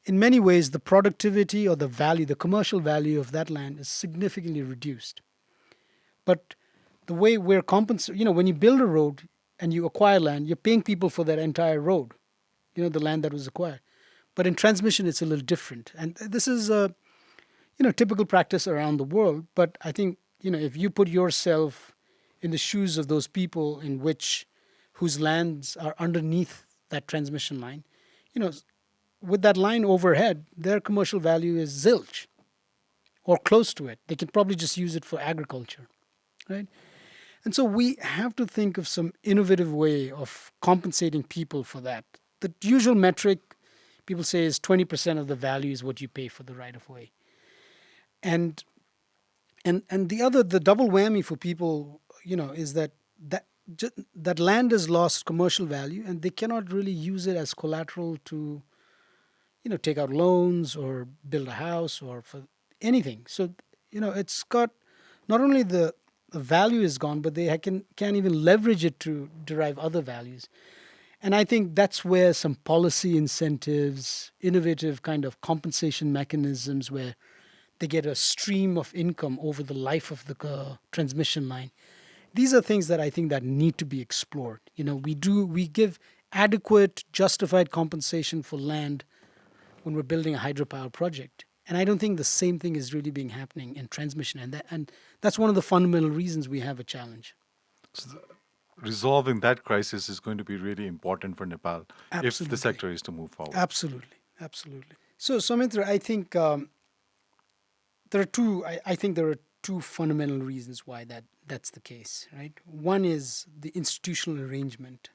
in many ways, the productivity or the value, the commercial value of that land is significantly reduced. But the way we're compensated, when you build a road and you acquire land, you're paying people for that entire road, the land that was acquired. But in transmission, it's a little different. And this is a, typical practice around the world. But I think, if you put yourself in the shoes of those people whose lands are underneath that transmission line, with that line overhead, their commercial value is zilch or close to it. They can probably just use it for agriculture, right? And so we have to think of some innovative way of compensating people for that. The usual metric people say is 20% of the value is what you pay for the right of way. And the double whammy for people, is that land has lost commercial value and they cannot really use it as collateral to, take out loans or build a house or for anything. So, it's got not only the value is gone, but they can't even leverage it to derive other values. And I think that's where some policy incentives, innovative kind of compensation mechanisms where they get a stream of income over the life of the transmission line. These are things that I think that need to be explored. We give adequate, justified compensation for land when we're building a hydropower project. And I don't think the same thing is really being happening in transmission. And that's one of the fundamental reasons we have a challenge. So resolving that crisis is going to be really important for Nepal if the Absolutely. sector is to move forward. Absolutely. So, Soumitra, I think there are two. I think there are two fundamental reasons why that's the case, right? One is the institutional arrangement.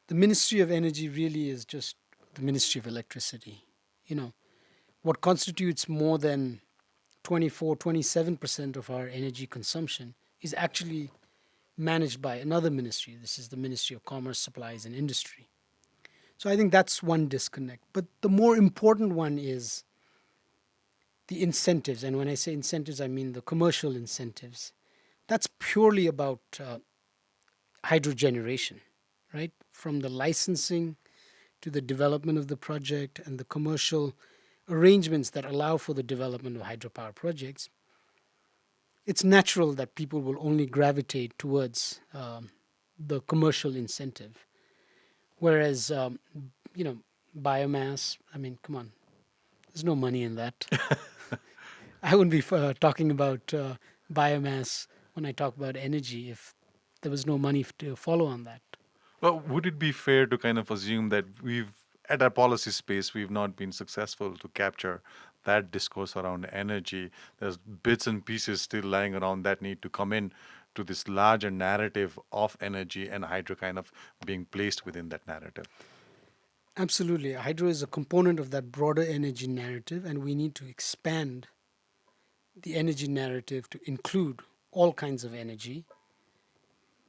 The Ministry of Energy really is just the Ministry of Electricity. what constitutes more than 24, 27% of our energy consumption is actually managed by another ministry. This is the Ministry of Commerce, Supplies and Industry. So I think that's one disconnect. But the more important one is the incentives. And when I say incentives, I mean the commercial incentives. That's purely about hydro generation, right? From the licensing to the development of the project and the commercial arrangements that allow for the development of hydropower projects, it's natural that people will only gravitate towards the commercial incentive. Whereas, biomass, I mean, come on, there's no money in that. I wouldn't be talking about biomass when I talk about energy if there was no money to follow on that. Well, would it be fair to kind of assume that at our policy space, we've not been successful to capture that discourse around energy? There's bits and pieces still lying around that need to come in to this larger narrative of energy and hydro kind of being placed within that narrative. Absolutely. Hydro is a component of that broader energy narrative, and we need to expand the energy narrative to include all kinds of energy.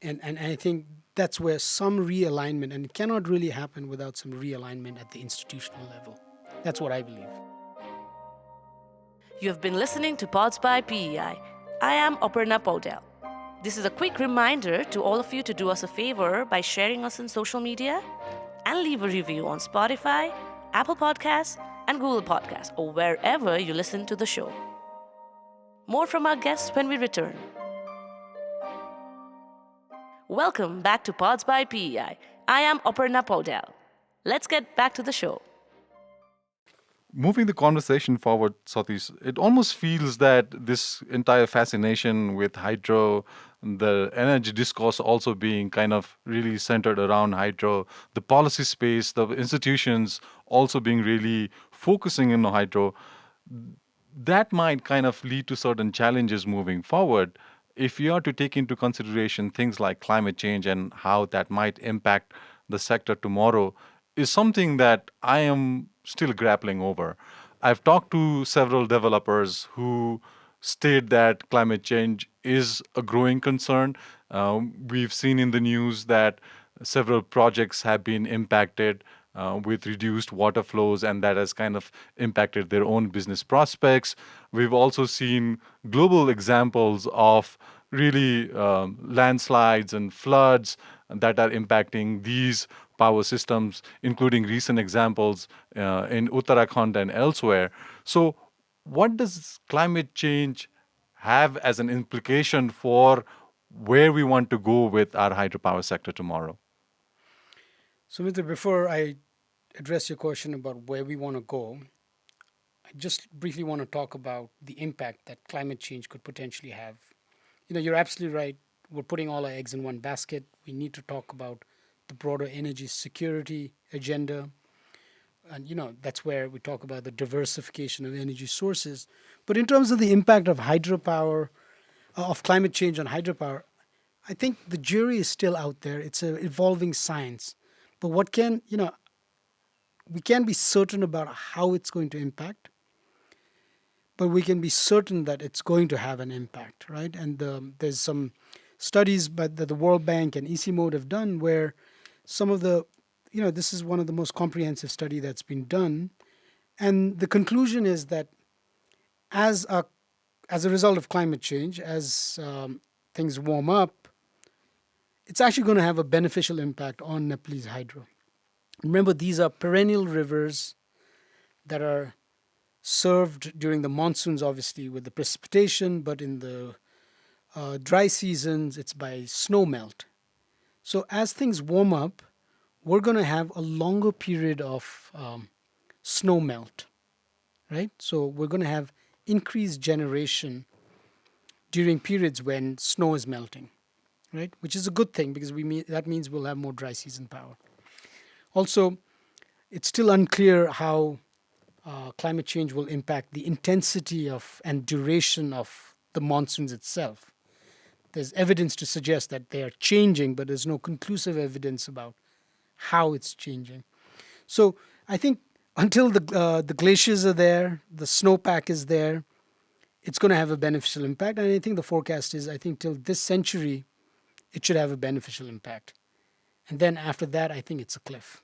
And I think that's where some realignment, and it cannot really happen without some realignment at the institutional level. That's what I believe. You have been listening to Pods by PEI. I am Aparna Paudel. This is a quick reminder to all of you to do us a favor by sharing us on social media and leave a review on Spotify, Apple Podcasts, and Google Podcasts, or wherever you listen to the show. More from our guests when we return. Welcome back to Pods by PEI. I am Aparna Paudel. Let's get back to the show. Moving the conversation forward, Satish, it almost feels that this entire fascination with hydro, the energy discourse also being kind of really centered around hydro, the policy space, the institutions also being really focusing on hydro, that might kind of lead to certain challenges moving forward. If you are to take into consideration things like climate change and how that might impact the sector tomorrow, is something that I am still grappling over. I've talked to several developers who state that climate change is a growing concern. We've seen in the news that several projects have been impacted with reduced water flows, and that has kind of impacted their own business prospects. We've also seen global examples of really landslides and floods that are impacting these power systems, including recent examples in Uttarakhand and elsewhere. So, what does climate change have as an implication for where we want to go with our hydropower sector tomorrow? So, Mitra, before I address your question about where we want to go, I just briefly want to talk about the impact that climate change could potentially have. You're absolutely right. We're putting all our eggs in one basket. We need to talk about the broader energy security agenda. And, that's where we talk about the diversification of energy sources. But in terms of the impact of hydropower, of climate change on hydropower, I think the jury is still out there. It's an evolving science. But we can't be certain about how it's going to impact, but we can be certain that it's going to have an impact, right? And there's some studies that the World Bank and ECMOD have done where some of this is one of the most comprehensive study that's been done. And the conclusion is that as a result of climate change, as things warm up, it's actually going to have a beneficial impact on Nepalese hydro. Remember, these are perennial rivers that are served during the monsoons, obviously, with the precipitation, but in the dry seasons, it's by snow melt. So as things warm up, we're going to have a longer period of snow melt, right? So we're going to have increased generation during periods when snow is melting, right? Which is a good thing because that means we'll have more dry season power. Also, it's still unclear how climate change will impact the intensity of and duration of the monsoons itself. There's evidence to suggest that they are changing, but there's no conclusive evidence about how it's changing. So I think until the glaciers are there, the snowpack is there, it's going to have a beneficial impact. And I think the forecast is, I think till this century, it should have a beneficial impact. And then after that, I think it's a cliff.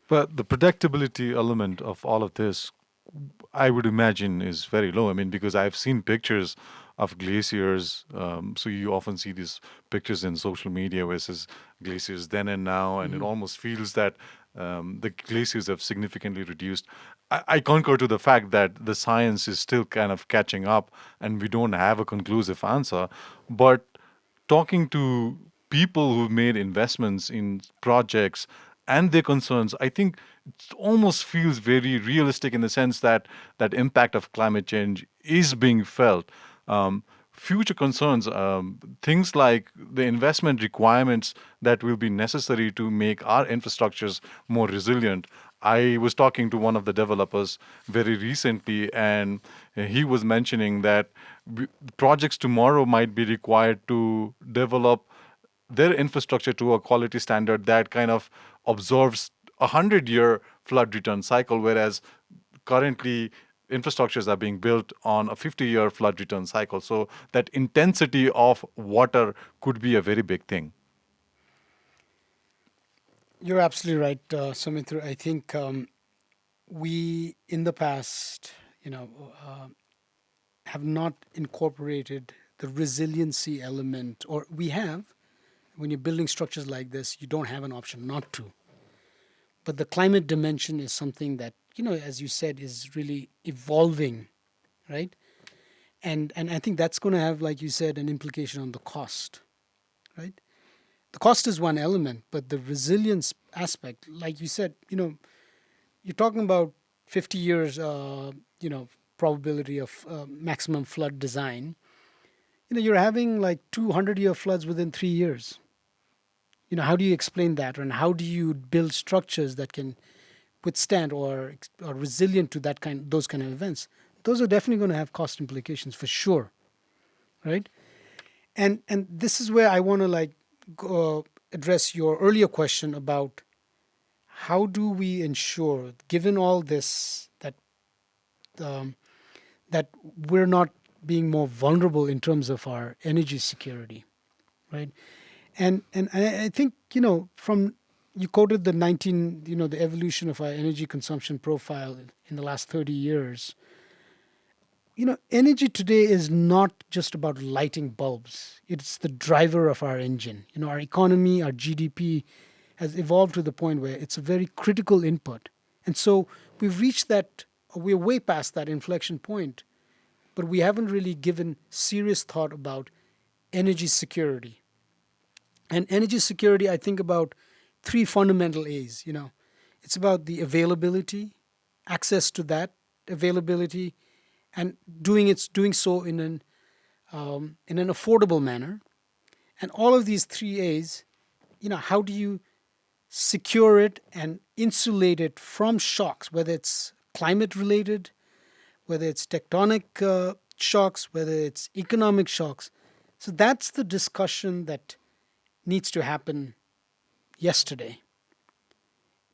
But the predictability element of all of this, I would imagine, is very low. I mean, because I've seen pictures of glaciers. So you often see these pictures in social media versus glaciers then and now, and it almost feels that the glaciers have significantly reduced. I concur to the fact that the science is still kind of catching up, and we don't have a conclusive answer. But talking to people who've made investments in projects and their concerns, I think it almost feels very realistic in the sense that that impact of climate change is being felt. Future concerns, things like the investment requirements that will be necessary to make our infrastructures more resilient. I was talking to one of the developers very recently, and he was mentioning that projects tomorrow might be required to develop their infrastructure to a quality standard that kind of observes 100-year flood return cycle, whereas currently infrastructures are being built on a 50-year flood return cycle. So that intensity of water could be a very big thing. You're absolutely right, Sumitra. I think we, in the past, have not incorporated the resiliency element, or we have. When you're building structures like this, you don't have an option not to. But the climate dimension is something that, as you said, is really evolving, right? And I think that's going to have, like you said, an implication on the cost, right? The cost is one element, but the resilience aspect, like you said, you're talking about 50 years, probability of maximum flood design. You're having like 200-year floods within 3 years. How do you explain that, and how do you build structures that can withstand or are resilient to those kind of events? Those are definitely going to have cost implications for sure, right? And this is where I want to address your earlier question about how do we ensure, given all this, um, that we're not being more vulnerable in terms of our energy security, right? And I think from you quoted the evolution of our energy consumption profile in the last 30 years. Energy today is not just about lighting bulbs. It's the driver of our engine. Our economy, our GDP has evolved to the point where it's a very critical input. And so we've reached that, we're way past that inflection point, but we haven't really given serious thought about energy security. And energy security, I think about three fundamental A's. It's about the availability, access to that availability, and doing so in an affordable manner. And all of these three A's, how do you secure it and insulate it from shocks, whether it's climate related, whether it's tectonic shocks, whether it's economic shocks. So that's the discussion that needs to happen yesterday.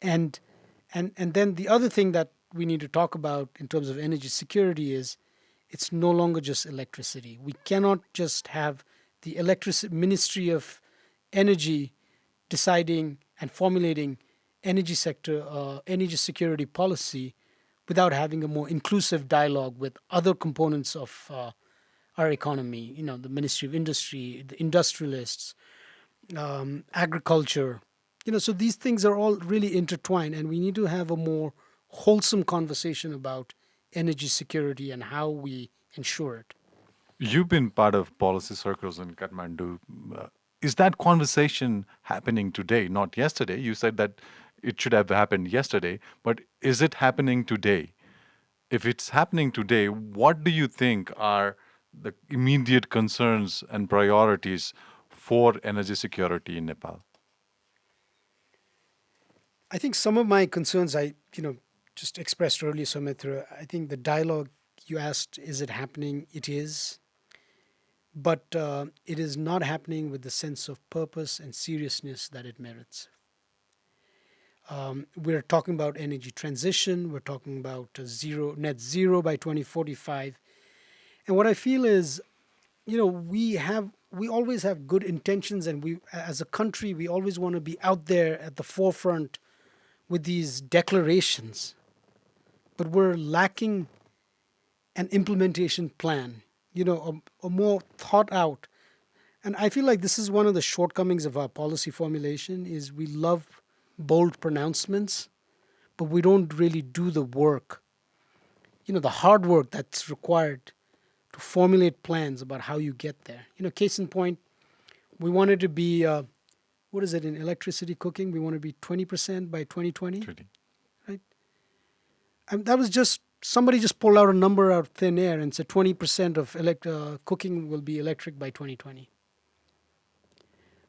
And and then the other thing that we need to talk about in terms of energy security is it's no longer just electricity. We cannot just have the electricity Ministry of Energy deciding and formulating energy security policy without having a more inclusive dialogue with other components of our economy. The Ministry of Industry, the industrialists, agriculture. So these things are all really intertwined, and we need to have a more wholesome conversation about energy security and how we ensure it. You've been part of policy circles in Kathmandu. Is that conversation happening today, not yesterday? You said that it should have happened yesterday, but is it happening today? If it's happening today, what do you think are the immediate concerns and priorities for energy security in Nepal? I think some of my concerns I just expressed earlier, Sumitra. I think the dialogue you asked, is it happening? It is, but it is not happening with the sense of purpose and seriousness that it merits. We're talking about energy transition. We're talking about net zero by 2045. And what I feel is, we always have good intentions, and we, as a country, we always want to be out there at the forefront with these declarations, but we're lacking an implementation plan, a more thought out. And I feel like this is one of the shortcomings of our policy formulation is we love bold pronouncements, but we don't really do the work, the hard work that's required to formulate plans about how you get there. Case in point, we wanted to be, what is it in electricity cooking? We want to be 20% by 2020, right? And that was just, somebody just pulled out a number out of thin air and said 20% of cooking will be electric by 2020.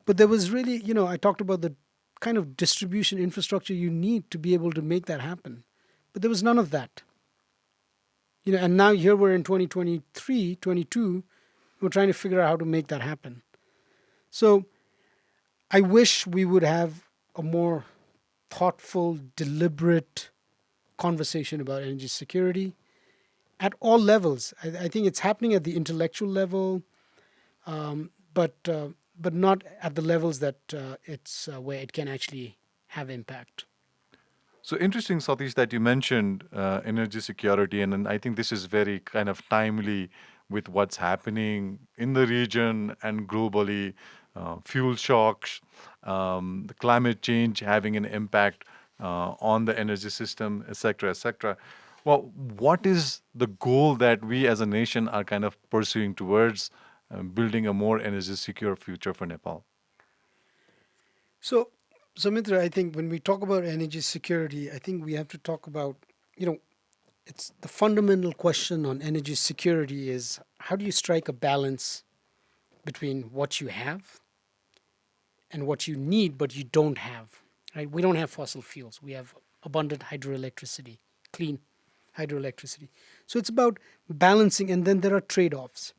But there was really, I talked about the kind of distribution infrastructure you need to be able to make that happen. But there was none of that. And now here we're in 2023, 22, we're trying to figure out how to make that happen. So I wish we would have a more thoughtful, deliberate conversation about energy security at all levels. I think it's happening at the intellectual level, but not at the levels that it's where it can actually have impact. So interesting, Satish, that you mentioned energy security, and I think this is very kind of timely with what's happening in the region and globally. Fuel shocks, the climate change having an impact on the energy system, etc., etc. Well, what is the goal that we as a nation are kind of pursuing towards building a more energy secure future for Nepal? So, Mitra, I think when we talk about energy security, I think we have to talk about, it's the fundamental question on energy security is how do you strike a balance between what you have and what you need but you don't have, right? We don't have fossil fuels. We have abundant hydroelectricity, clean hydroelectricity. So it's about balancing, and then there are trade-offs.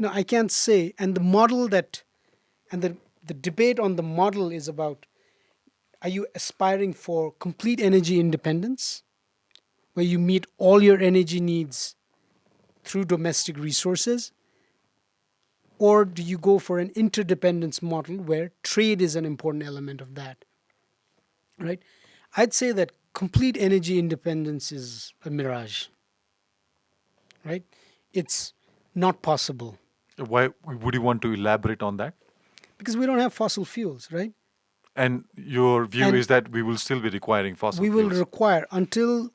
I can't say, and the debate on the model is about, are you aspiring for complete energy independence, where you meet all your energy needs through domestic resources? Or do you go for an interdependence model where trade is an important element of that? Right? I'd say that complete energy independence is a mirage. Right? It's not possible. Why would you want to elaborate on that? Because we don't have fossil fuels, right? And your view And is that we will still be requiring fossil we will fuels. require until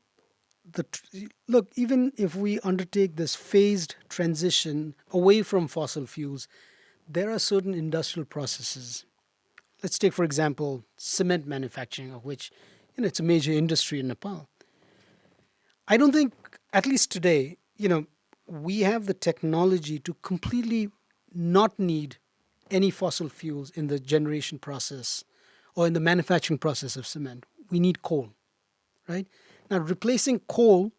look, even if we undertake this phased transition away from fossil fuels, there are certain industrial processes. Let's take, for example, cement manufacturing, of which it's a major industry in Nepal. I don't think, at least today, we have the technology to completely not need any fossil fuels in the generation process or in the manufacturing process of cement. We need coal, right? Now, replacing coal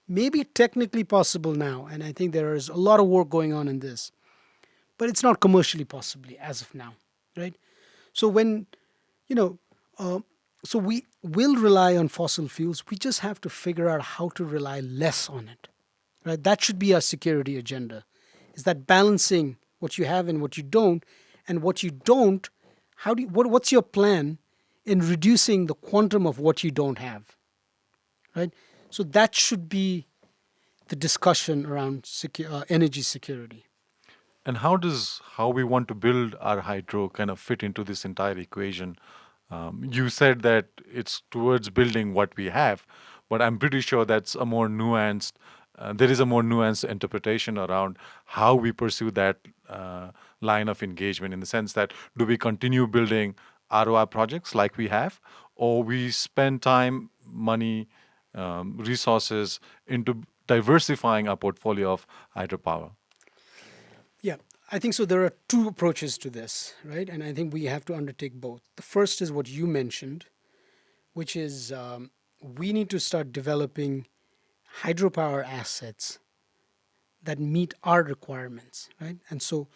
may be technically possible now, and I think there is a lot of work going on in this, but it's not commercially possible as of now, right? So when, so we will rely on fossil fuels. We just have to figure out how to rely less on it, right? That should be our security agenda. Is that balancing what you have and what you don't, and what you don't, what's your plan in reducing the quantum of what you don't have, right? So that should be the discussion around energy security. And how does how we want to build our hydro kind of fit into this entire equation? You said that it's towards building what we have, but I'm pretty sure that's a more nuanced. There is a more nuanced interpretation around how we pursue that line of engagement. In the sense that, do we continue building ROI projects like we have, or we spend time, money, resources into diversifying our portfolio of hydropower? Yeah, I think so. There are two approaches to this, right? And I think we have to undertake both. The first is what you mentioned, which is we need to start developing hydropower assets that meet our requirements, right? And so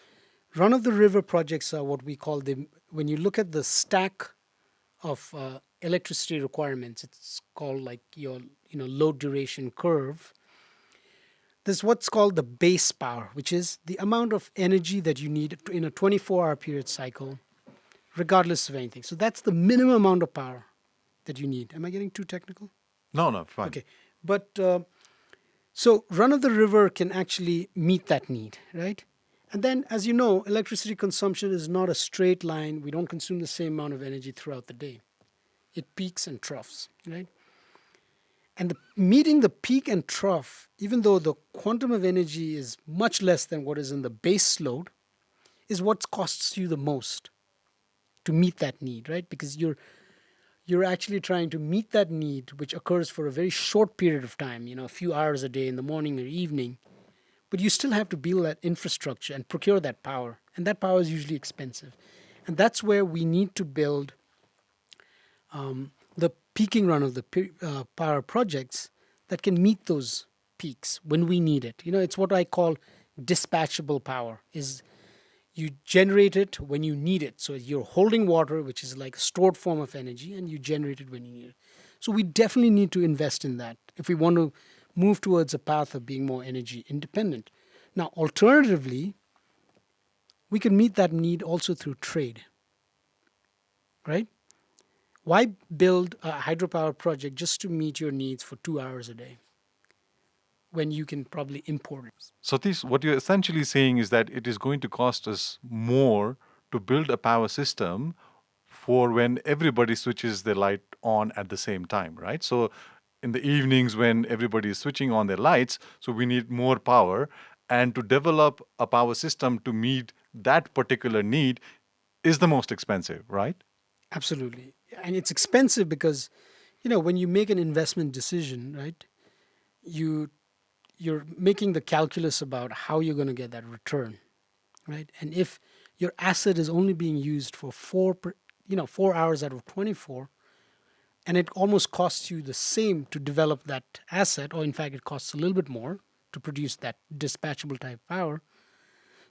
run-of-the-river projects are what we call them. When you look at the stack of electricity requirements. It's called like your load duration curve. There's what's called the base power, which is the amount of energy that you need in a 24-hour period cycle, regardless of anything. So that's the minimum amount of power that you need. Am I getting too technical? No, no, fine. Okay. But so run of the river can actually meet that need, right? And then, as you know, electricity consumption is not a straight line. We don't consume the same amount of energy throughout the day. It peaks and troughs, right? And meeting the peak and trough, even though the quantum of energy is much less than what is in the base load, is what costs you the most to meet that need, right? Because you're actually trying to meet that need, which occurs for a very short period of time, a few hours a day in the morning or evening. But you still have to build that infrastructure and procure that power. And that power is usually expensive. And that's where we need to build the peaking run of the power projects that can meet those peaks when we need it. It's what I call dispatchable power. Is you generate it when you need it. So you're holding water, which is like a stored form of energy, and you generate it when you need it. So we definitely need to invest in that if we want to move towards a path of being more energy independent. Now, alternatively, we can meet that need also through trade, right? Why build a hydropower project just to meet your needs for 2 hours a day when you can probably import it? Satish, what you're essentially saying is that it is going to cost us more to build a power system for when everybody switches their light on at the same time, right? So in the evenings when everybody is switching on their lights, so we need more power. And to develop a power system to meet that particular need is the most expensive, right? Absolutely. And it's expensive because, when you make an investment decision, right, you're making the calculus about how you're going to get that return, right? And if your asset is only being used for 4 hours out of 24, and it almost costs you the same to develop that asset, or in fact, it costs a little bit more to produce that dispatchable type power.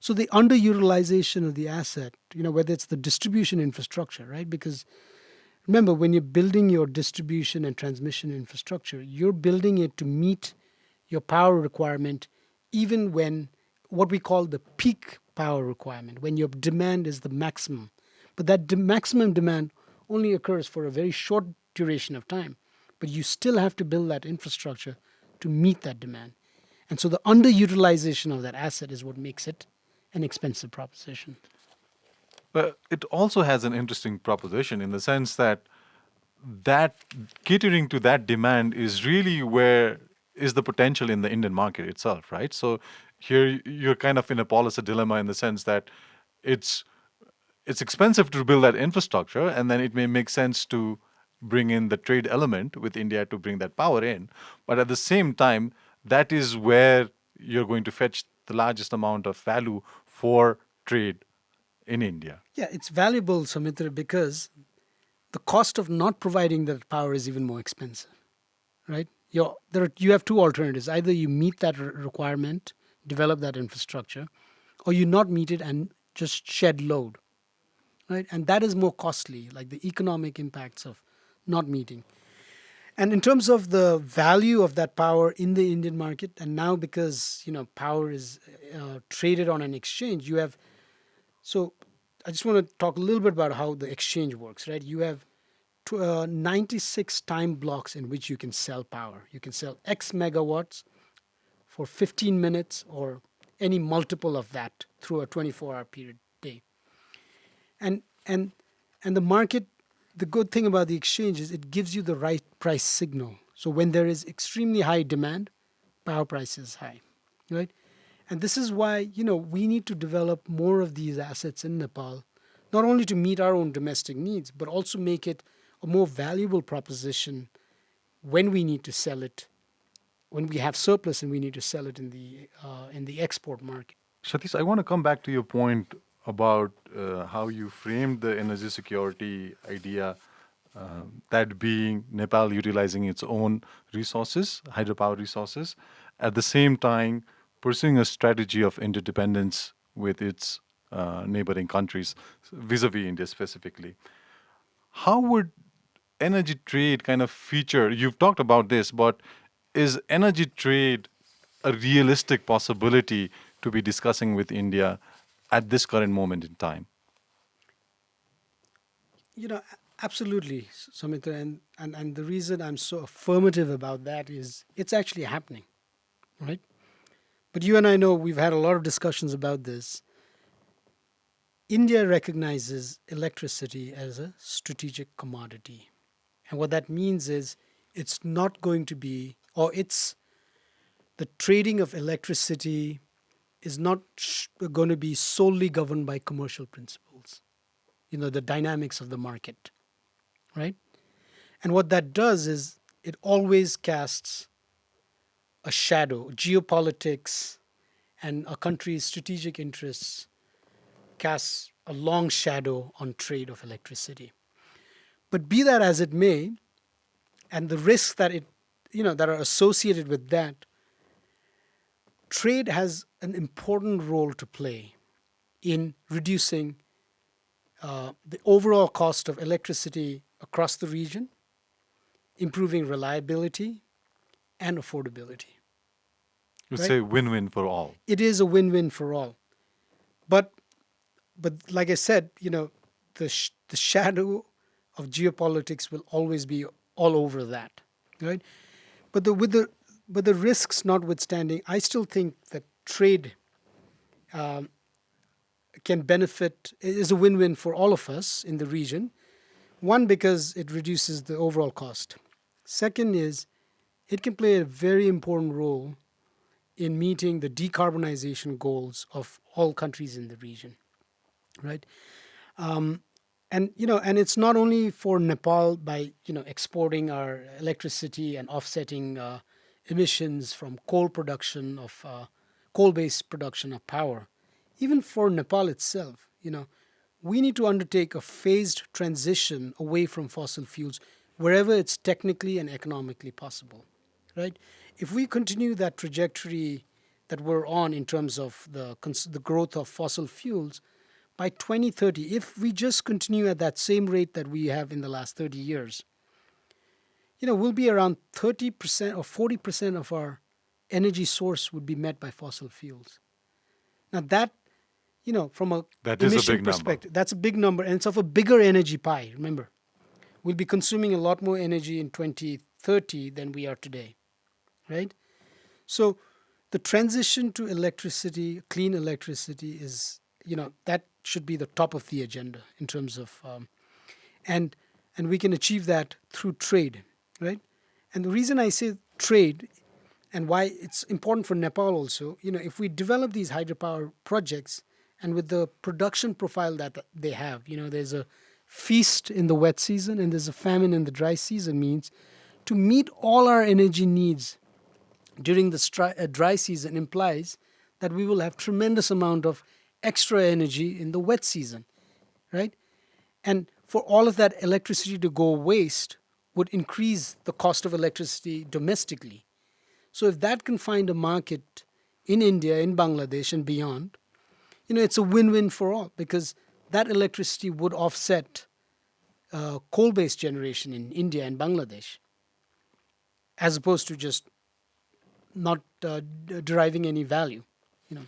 So the underutilization of the asset, whether it's the distribution infrastructure, right? Because remember, when you're building your distribution and transmission infrastructure, you're building it to meet your power requirement, even when what we call the peak power requirement, when your demand is the maximum. But that maximum demand only occurs for a very short duration of time. But you still have to build that infrastructure to meet that demand. And so the underutilization of that asset is what makes it an expensive proposition. But it also has an interesting proposition in the sense that that catering to that demand is really where is the potential in the Indian market itself, right? So here you're kind of in a policy dilemma in the sense that it's it's expensive to build that infrastructure, and then it may make sense to bring in the trade element with India to bring that power in. But at the same time, that is where you're going to fetch the largest amount of value for trade in India. Yeah, it's valuable, Samitra, because the cost of not providing that power is even more expensive, right? You have two alternatives. Either you meet that requirement, develop that infrastructure, or you not meet it and just shed load, right? And that is more costly, like the economic impacts of not meeting. And in terms of the value of that power in the Indian market, and now because power is traded on an exchange, you have. So I just want to talk a little bit about how the exchange works, right? You have 96 time blocks in which you can sell power. You can sell X megawatts for 15 minutes or any multiple of that through a 24-hour period day. And and and the market, the good thing about the exchange is it gives you the right price signal. So when there is extremely high demand, power price is high, right? And this is why, we need to develop more of these assets in Nepal, not only to meet our own domestic needs, but also make it a more valuable proposition when we need to sell it, when we have surplus and we need to sell it in the export market. Satish, I want to come back to your point about how you framed the energy security idea, that being Nepal utilizing its own resources, hydropower resources, at the same time pursuing a strategy of interdependence with its neighboring countries, vis-a-vis India specifically. How would energy trade kind of feature? You've talked about this, but is energy trade a realistic possibility to be discussing with India at this current moment in time? Absolutely, Samitra, and the reason I'm so affirmative about that is it's actually happening, right? But you and I know we've had a lot of discussions about this. India recognizes electricity as a strategic commodity. And what that means is it's not going to be, or it's the trading of electricity is not going to be solely governed by commercial principles, the dynamics of the market, right? And what that does is it always casts a shadow. Geopolitics and a country's strategic interests casts a long shadow on trade of electricity. But be that as it may, and the risks that are associated with that, trade has an important role to play in reducing the overall cost of electricity across the region, improving reliability and affordability. You'd Right? say win-win for all. It is a win-win for all. But like I said, the shadow of geopolitics will always be all over that, right? But the risks notwithstanding, I still think that trade can benefit is a win-win for all of us in the region. One, because it reduces the overall cost. Second is it can play a very important role in meeting the decarbonization goals of all countries in the region, right? And it's not only for Nepal by exporting our electricity and offsetting emissions from coal-based production of power. Even for Nepal itself, we need to undertake a phased transition away from fossil fuels wherever it's technically and economically possible, right? If we continue that trajectory that we're on in terms of the growth of fossil fuels, by 2030, if we just continue at that same rate that we have in the last 30 years, we'll be around 30% or 40% of our energy source would be met by fossil fuels. Now that, from a That is a emission big number. perspective, that's a big number, and it's of a bigger energy pie. Remember, we'll be consuming a lot more energy in 2030 than we are today, right? So the transition to electricity, clean electricity, is that should be the top of the agenda in terms of and we can achieve that through trade, right? And the reason I say trade and why it's important for Nepal also, if we develop these hydropower projects and with the production profile that they have, there's a feast in the wet season and there's a famine in the dry season, means to meet all our energy needs during the dry season implies that we will have tremendous amount of extra energy in the wet season, right? And for all of that electricity to go waste would increase the cost of electricity domestically. So if that can find a market in India, in Bangladesh and beyond, it's a win-win for all because that electricity would offset coal-based generation in India and Bangladesh as opposed to just not deriving any value, you know.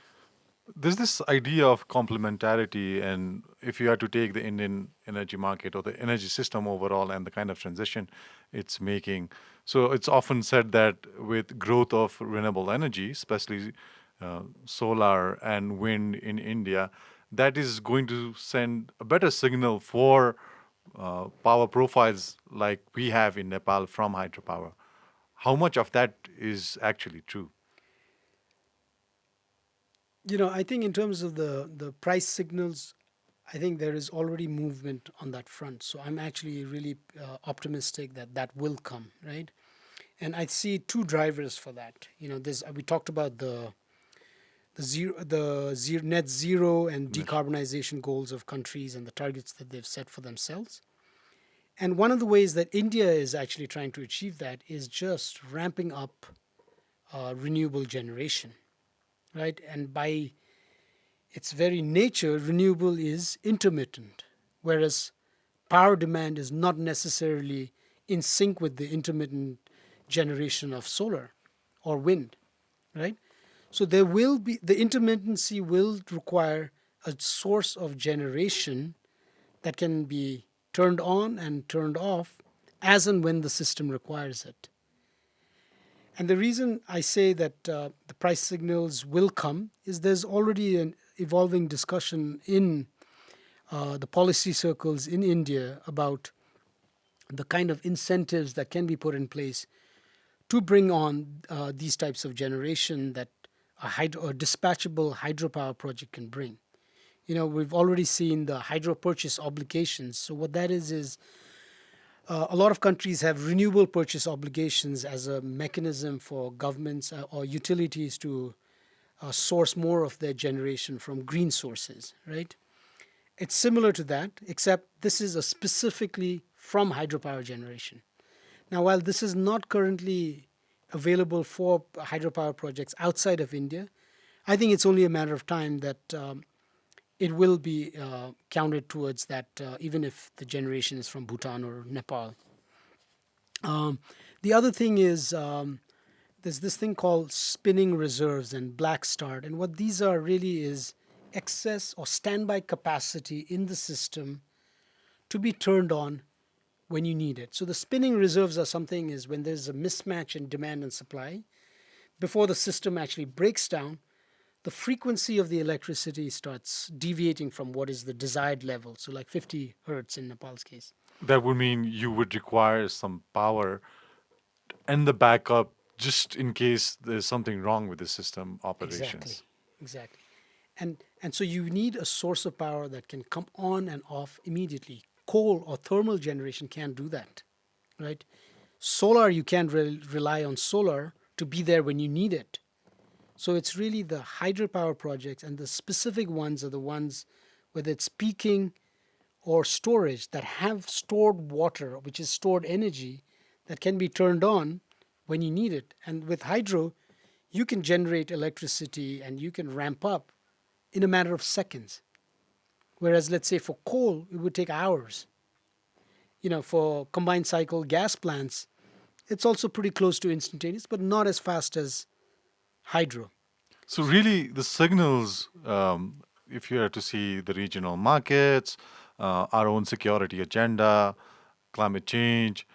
There's this idea of complementarity, and if you had to take the Indian energy market or the energy system overall and the kind of transition it's making, so it's often said that with growth of renewable energy, especially solar and wind in India, that is going to send a better signal for power profiles like we have in Nepal from hydropower. How much of that is actually true? I think in terms of the price signals, I think there is already movement on that front. So I'm actually really optimistic that that will come, right? And I see two drivers for that. This we talked about the net zero and decarbonization goals of countries and the targets that they've set for themselves. And one of the ways that India is actually trying to achieve that is just ramping up renewable generation, right? And by its very nature, renewable is intermittent, whereas power demand is not necessarily in sync with the intermittent generation of solar or wind, right? So there will be the intermittency will require a source of generation that can be turned on and turned off as and when the system requires it. And the reason I say that the price signals will come is there's already an evolving discussion in the policy circles in India about the kind of incentives that can be put in place to bring on these types of generation that a dispatchable hydropower project can bring. We've already seen the hydro purchase obligations. So what that is a lot of countries have renewable purchase obligations as a mechanism for governments or utilities to source more of their generation from green sources, right? It's similar to that, except this is a specifically from hydropower generation. Now, while this is not currently available for hydropower projects outside of India, I think it's only a matter of time that it will be counted towards that, even if the generation is from Bhutan or Nepal. The other thing is there's this thing called spinning reserves and black start. And what these are really is excess or standby capacity in the system to be turned on when you need it. So the spinning reserves are something is when there's a mismatch in demand and supply, before the system actually breaks down, the frequency of the electricity starts deviating from what is the desired level. So like 50 hertz in Nepal's case. That would mean you would require some power and the backup just in case there's something wrong with the system Exactly. operations. Exactly. And so you need a source of power that can come on and off immediately. Coal or thermal generation can't do that, right? Solar, you can't rely on solar to be there when you need it. So it's really the hydropower projects, and the specific ones are the ones, whether it's peaking or storage, that have stored water, which is stored energy, that can be turned on when you need it. And with hydro, you can generate electricity and you can ramp up in a matter of seconds. Whereas, let's say for coal, it would take hours. For combined cycle gas plants, it's also pretty close to instantaneous, but not as fast as hydro. So really, the signals, if you are to see the regional markets, our own security agenda, climate change,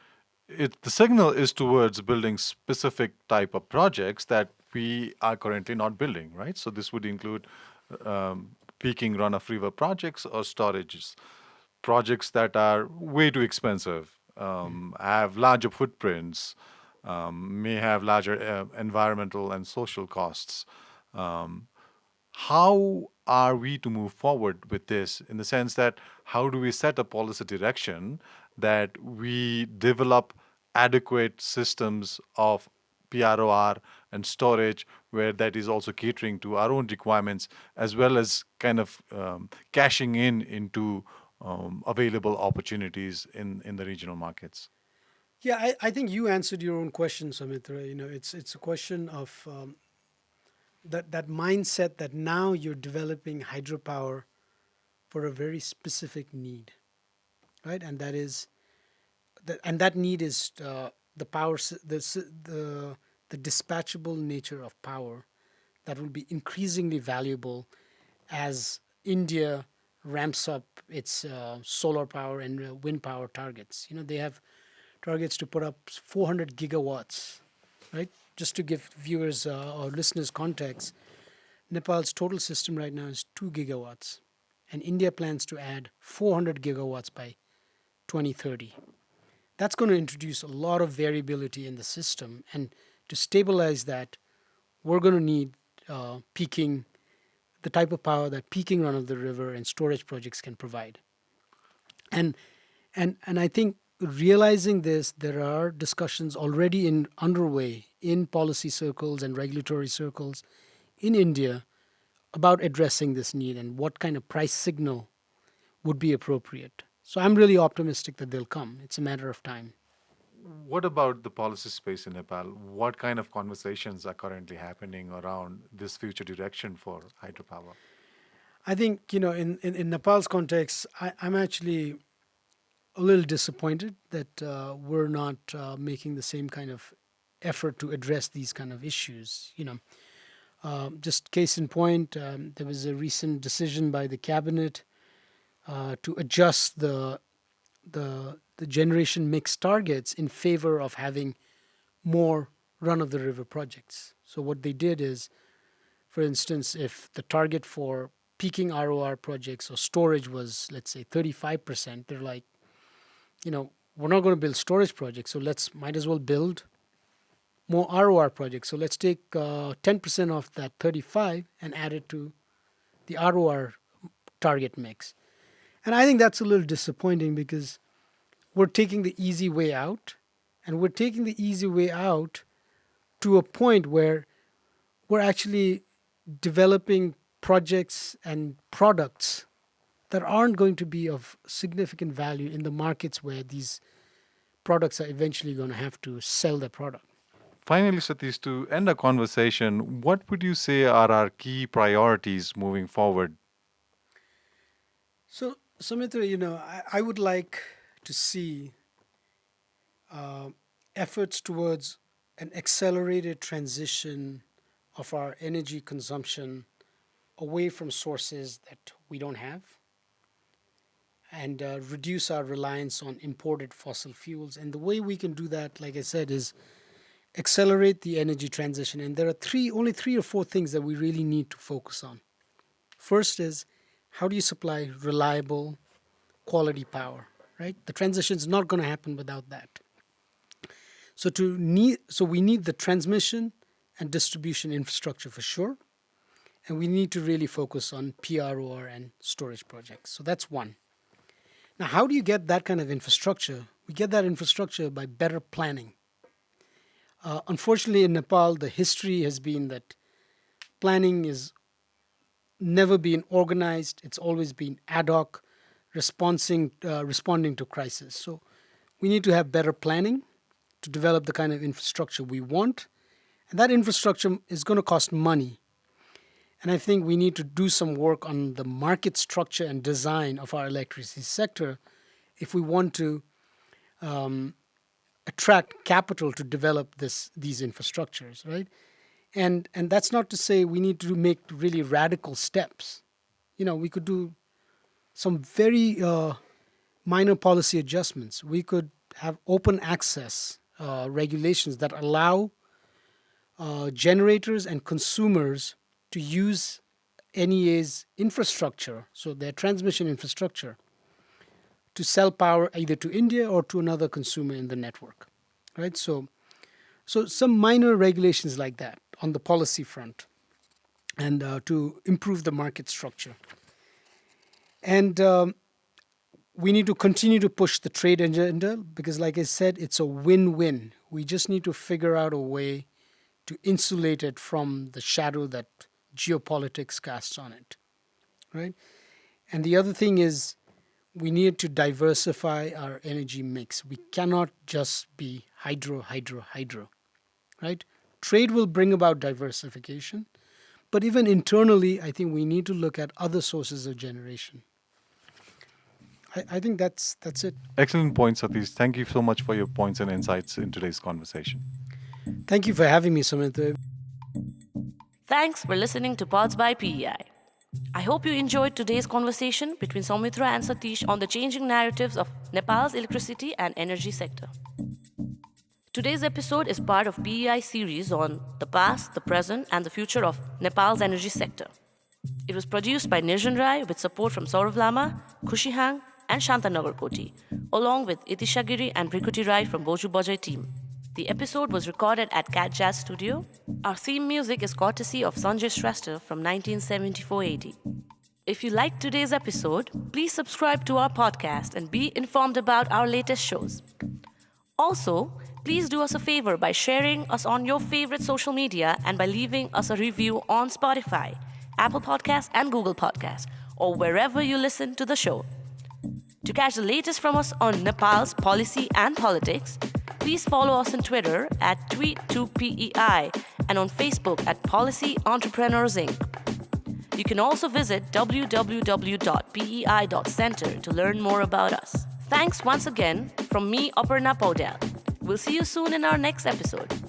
the signal is towards building specific type of projects that we are currently not building, right? So this would include peaking run-of-river projects or storages, projects that are way too expensive, have larger footprints, may have larger environmental and social costs. Um, how are we to move forward with this in the sense that how do we set a policy direction that we develop adequate systems of PROR and storage where that is also catering to our own requirements as well as kind of cashing in into available opportunities in the regional markets? Yeah, I think you answered your own question, Samitra. It's a question of that mindset that now you're developing hydropower for a very specific need, right? And that need is the power, the dispatchable nature of power that will be increasingly valuable as India ramps up its solar power and wind power targets. They have targets to put up 400 gigawatts, right? Just to give viewers or listeners context, Nepal's total system right now is 2 gigawatts, and India plans to add 400 gigawatts by 2030. That's going to introduce a lot of variability in the system, and to stabilize that, we're going to need peaking, the type of power that peaking run of the river and storage projects can provide. And I think realizing this, there are discussions already underway in policy circles and regulatory circles in India about addressing this need and what kind of price signal would be appropriate. So I'm really optimistic that they'll come. It's a matter of time. What about the policy space in Nepal? What kind of conversations are currently happening around this future direction for hydropower? I think, in Nepal's context, I'm actually a little disappointed that we're not making the same kind of effort to address these kind of issues. Just case in point, there was a recent decision by the cabinet to adjust the generation mix targets in favor of having more run-of-the-river projects. So what they did is, for instance, if the target for peaking ROR projects or storage was, let's say, 35%, they're like, we're not going to build storage projects, so might as well build more ROR projects. So let's take 10% of that 35 and add it to the ROR target mix. And I think that's a little disappointing because we're taking the easy way out, and we're taking the easy way out to a point where we're actually developing projects and products that aren't going to be of significant value in the markets where these products are eventually going to have to sell their product. Finally, Satish, to end our conversation, what would you say are our key priorities moving forward? So, Sumitra, I would like to see efforts towards an accelerated transition of our energy consumption away from sources that we don't have, and reduce our reliance on imported fossil fuels. And the way we can do that, like I said, is accelerate the energy transition. And there are only three or four things that we really need to focus on. First is, how do you supply reliable, quality power, right? The transition is not going to happen without that. So we need the transmission and distribution infrastructure for sure. And we need to really focus on PROR and storage projects. So that's one. Now, how do you get that kind of infrastructure? We get that infrastructure by better planning. Unfortunately, in Nepal, the history has been that planning is never been organized. It's always been ad hoc, responding to crisis. So we need to have better planning to develop the kind of infrastructure we want. And that infrastructure is going to cost money. And I think we need to do some work on the market structure and design of our electricity sector if we want to attract capital to develop these infrastructures, right? And that's not to say we need to make really radical steps. We could do some very minor policy adjustments. We could have open access regulations that allow generators and consumers to use NEA's infrastructure, so their transmission infrastructure, to sell power either to India or to another consumer in the network, right? So some minor regulations like that on the policy front, and to improve the market structure. And we need to continue to push the trade agenda because, like I said, it's a win-win. We just need to figure out a way to insulate it from the shadow that geopolitics casts on it, right? And the other thing is we need to diversify our energy mix. We cannot just be hydro, right? Trade will bring about diversification, but even internally, I think we need to look at other sources of generation. I think that's it. Excellent point, Satish. Thank you so much for your points and insights in today's conversation. Thank you for having me, Samantha. Thanks for listening to Pods by PEI. I hope you enjoyed today's conversation between Soumitra and Satish on the changing narratives of Nepal's electricity and energy sector. Today's episode is part of PEI series on the past, the present, and the future of Nepal's energy sector. It was produced by Nirjan Rai with support from Saurav Lama, Khushi Hang, and Shantanagar Koti, along with Itisha Giri and Brikuti Rai from Boju Bajai team. The episode was recorded at Cat Jazz Studio. Our theme music is courtesy of Sanjay Shrestha from 1974-80. If you liked today's episode, please subscribe to our podcast and be informed about our latest shows. Also, please do us a favor by sharing us on your favorite social media and by leaving us a review on Spotify, Apple Podcasts, and Google Podcasts, or wherever you listen to the show. To catch the latest from us on Nepal's policy and politics, please follow us on Twitter at tweet2PEI and on Facebook at Policy Entrepreneurs Inc. You can also visit www.pei.center to learn more about us. Thanks once again from me, Aparna Paudel. We'll see you soon in our next episode.